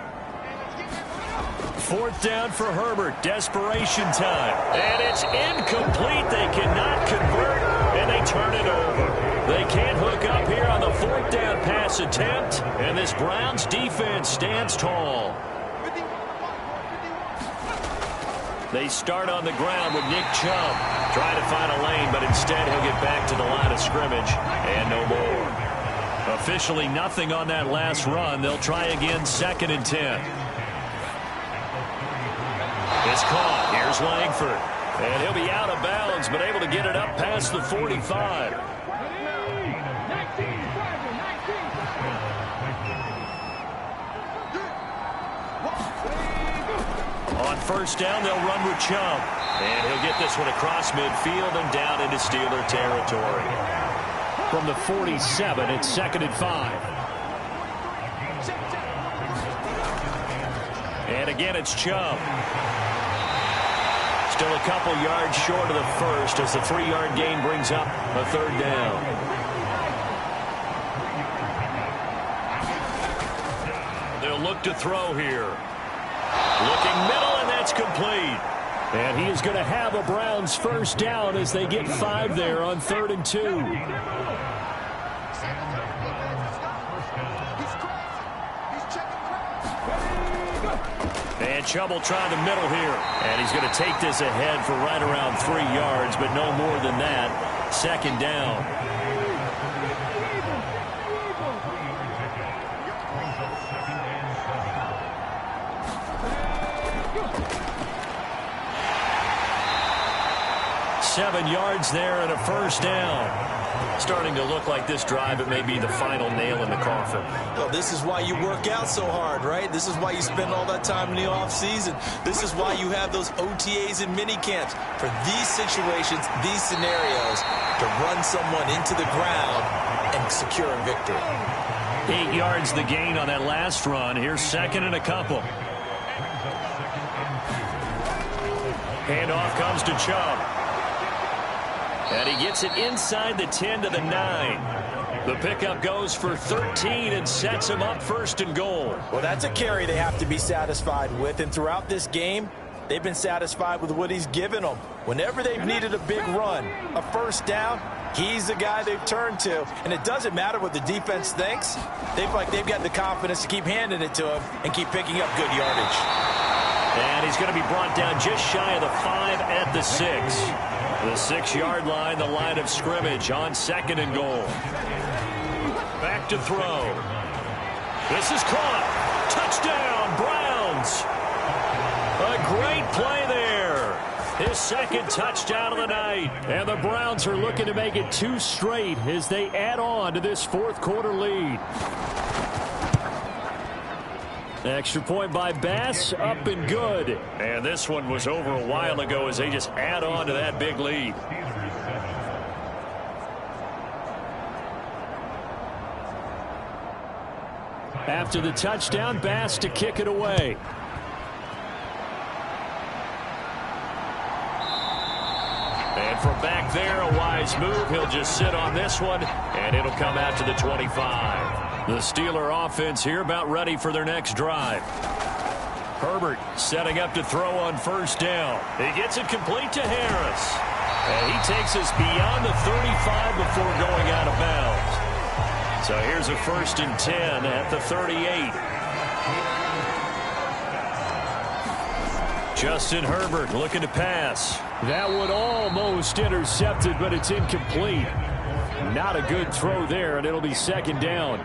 Speaker 2: 4th down for Herbert. Desperation time. And it's incomplete. They cannot convert, and they turn it over. They can't hook up here on the 4th down pass attempt, and this Browns defense stands tall. They start on the ground with Nick Chubb trying to find a lane, but instead he'll get back to the line of scrimmage and no more. Officially nothing on that last run. They'll try again 2nd and 10. It's caught. Here's Langford. And he'll be out of bounds, but able to get it up past the 45. On 1st down, they'll run with Chubb. And he'll get this one across midfield and down into Steeler territory. From the 47, it's 2nd and 5. And again, it's Chubb. Still a couple yards short of the first as the 3-yard gain brings up a 3rd down. They'll look to throw here. Looking middle, and that's complete. And he is going to have a Browns 1st down as they get 5 there on 3rd and 2. And Chubb will try the middle here. And he's going to take this ahead for right around 3 yards, but no more than that. 2nd down. Seven yards there and a 1st down. Starting to look like this drive, it may be the final nail in the coffin.
Speaker 3: Well, this is why you work out so hard, right? This is why you spend all that time in the offseason. This is why you have those OTAs and mini camps. For these situations, these scenarios, to run someone into the ground and secure a victory.
Speaker 2: 8 yards the gain on that last run. Here's 2nd and a couple. Handoff comes to Chubb. And he gets it inside the 10 to the 9. The pickup goes for 13 and sets him up 1st and goal.
Speaker 4: Well, that's a carry they have to be satisfied with. And throughout this game, they've been satisfied with what he's given them. Whenever they've needed a big run, a 1st down, he's the guy they've turned to. And it doesn't matter what the defense thinks. They feel like they've got the confidence to keep handing it to him and keep picking up good yardage.
Speaker 2: And he's going to be brought down just shy of the 5 at the 6. The 6-yard line, the line of scrimmage on 2nd and goal. Back to throw. This is caught. Touchdown, Browns. A great play there. His 2nd touchdown of the night. And the Browns are looking to make it 2 straight as they add on to this 4th quarter lead. Extra point by Bass, up and good. And this one was over a while ago as they just add on to that big lead. After the touchdown, Bass to kick it away. And from back there, a wise move. He'll just sit on this one, and it'll come out to the 25. The Steeler offense here about ready for their next drive. Herbert setting up to throw on 1st down. He gets it complete to Harris. And he takes us beyond the 35 before going out of bounds. So here's a 1st and 10 at the 38. Justin Herbert looking to pass. That one almost intercepted, but it's incomplete. Not a good throw there, and it'll be 2nd down.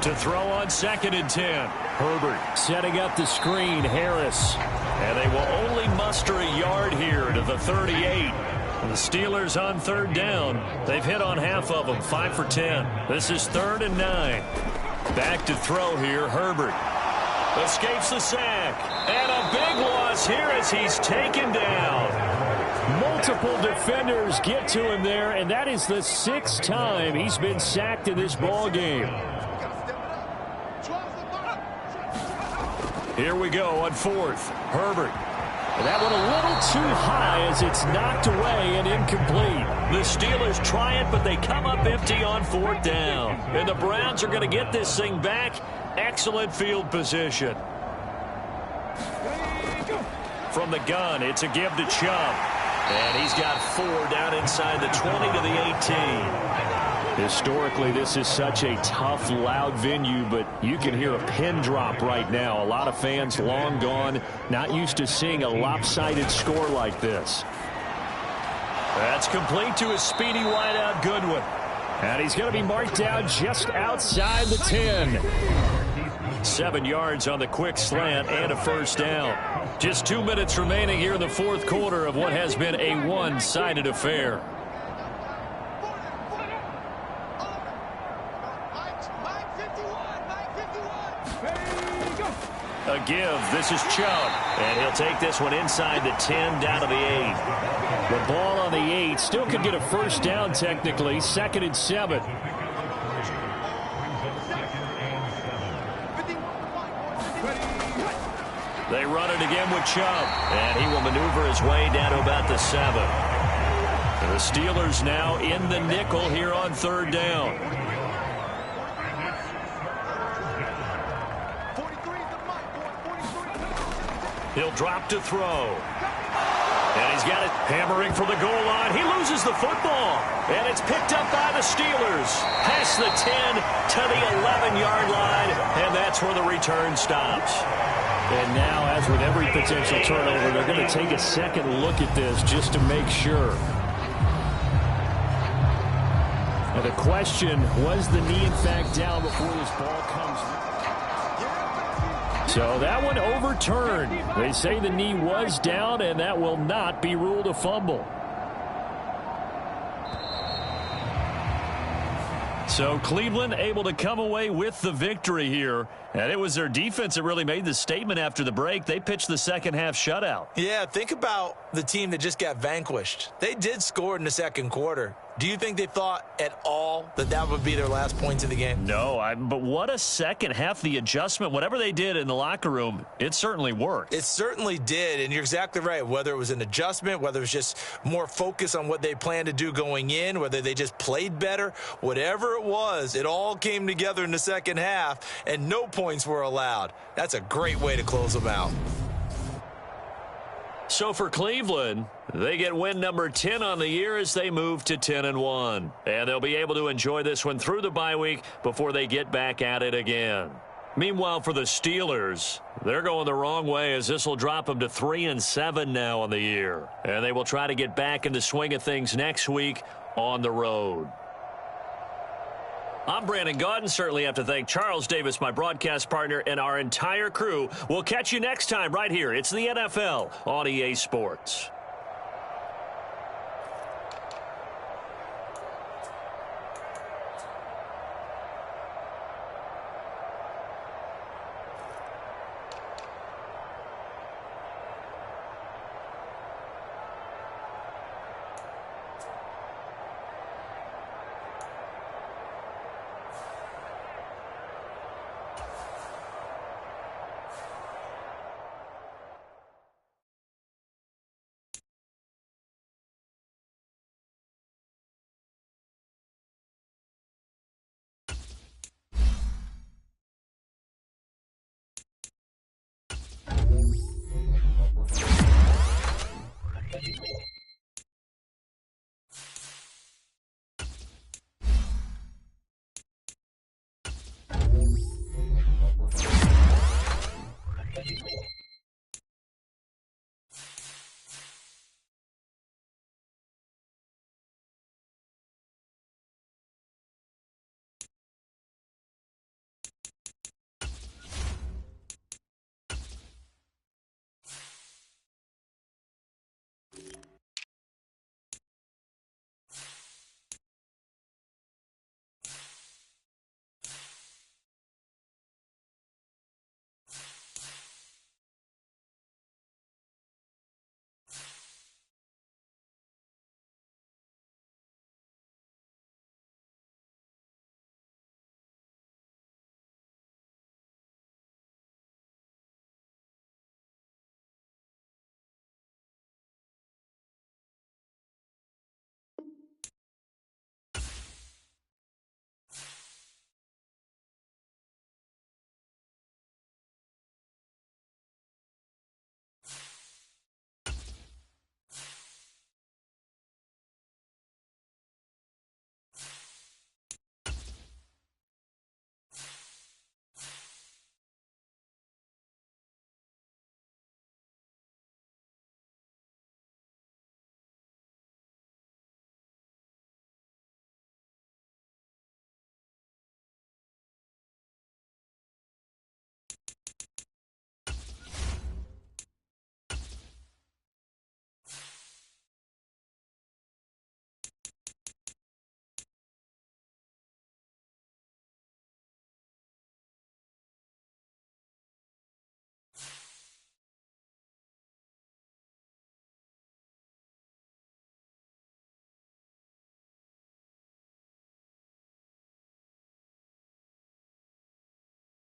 Speaker 2: To throw on 2nd and 10. Herbert setting up the screen. Harris. And they will only muster a yard here to the 38. The Steelers on 3rd down. They've hit on half of them, 5 for 10. This is 3rd and 9. Back to throw here, Herbert. Escapes the sack. And a big loss here as he's taken down. Multiple defenders get to him there, and that is the 6th time he's been sacked in this ball game. Here we go on 4th. Herbert. That one a little too high as it's knocked away and incomplete. The Steelers try it, but they come up empty on 4th down. And the Browns are going to get this thing back. Excellent field position. From the gun, it's a give to Chubb. And he's got 4 down inside the 20 to the 18. Historically, this is such a tough, loud venue, but you can hear a pin drop right now. A lot of fans long gone, not used to seeing a lopsided score like this. That's complete to his speedy wideout, Goodwin. And he's going to be marked down just outside the 10. 7 yards on the quick slant and a first down. Just 2 minutes remaining here in the fourth quarter of what has been a one-sided affair. A give. This is Chubb. And he'll take this one inside the 10 down to the 8. The ball on the 8 still could get a first down technically. 2nd and 7. They run it again with Chubb. And he will maneuver his way down to about the 7. The Steelers now in the nickel here on 3rd down. He'll drop to throw. And he's got it hammering for the goal line. He loses the football. And it's picked up by the Steelers. Past the 10 to the 11-yard line. And that's where the return stops. And now, as with every potential turnover, they're going to take a second look at this just to make sure. Now the question, was the knee in fact down before this ball comes? So that one overturned. They say the knee was down, and that will not be ruled a fumble. So Cleveland able to come away with the victory here. And it was their defense that really made the statement after the break. They pitched the second half shutout.
Speaker 3: Yeah, think about the team that just got vanquished. They did score in the second quarter. Do you think they thought at all that that would be their last points of the game?
Speaker 2: No, but what a second half. The adjustment, whatever they did in the locker room, it certainly worked.
Speaker 3: It certainly did, and you're exactly right. Whether it was an adjustment, whether it was just more focus on what they planned to do going in, whether they just played better, whatever it was, it all came together in the second half, and no points were allowed. That's a great way to close them out.
Speaker 2: So for Cleveland, they get win number 10 on the year as they move to 10-1. And they'll be able to enjoy this one through the bye week before they get back at it again. Meanwhile, for the Steelers, they're going the wrong way as this will drop them to 3-7 now on the year. And they will try to get back in the swing of things next week on the road. I'm Brandon Gaudin. Certainly have to thank Charles Davis, my broadcast partner, and our entire crew. We'll catch you next time right here. It's the NFL on EA Sports.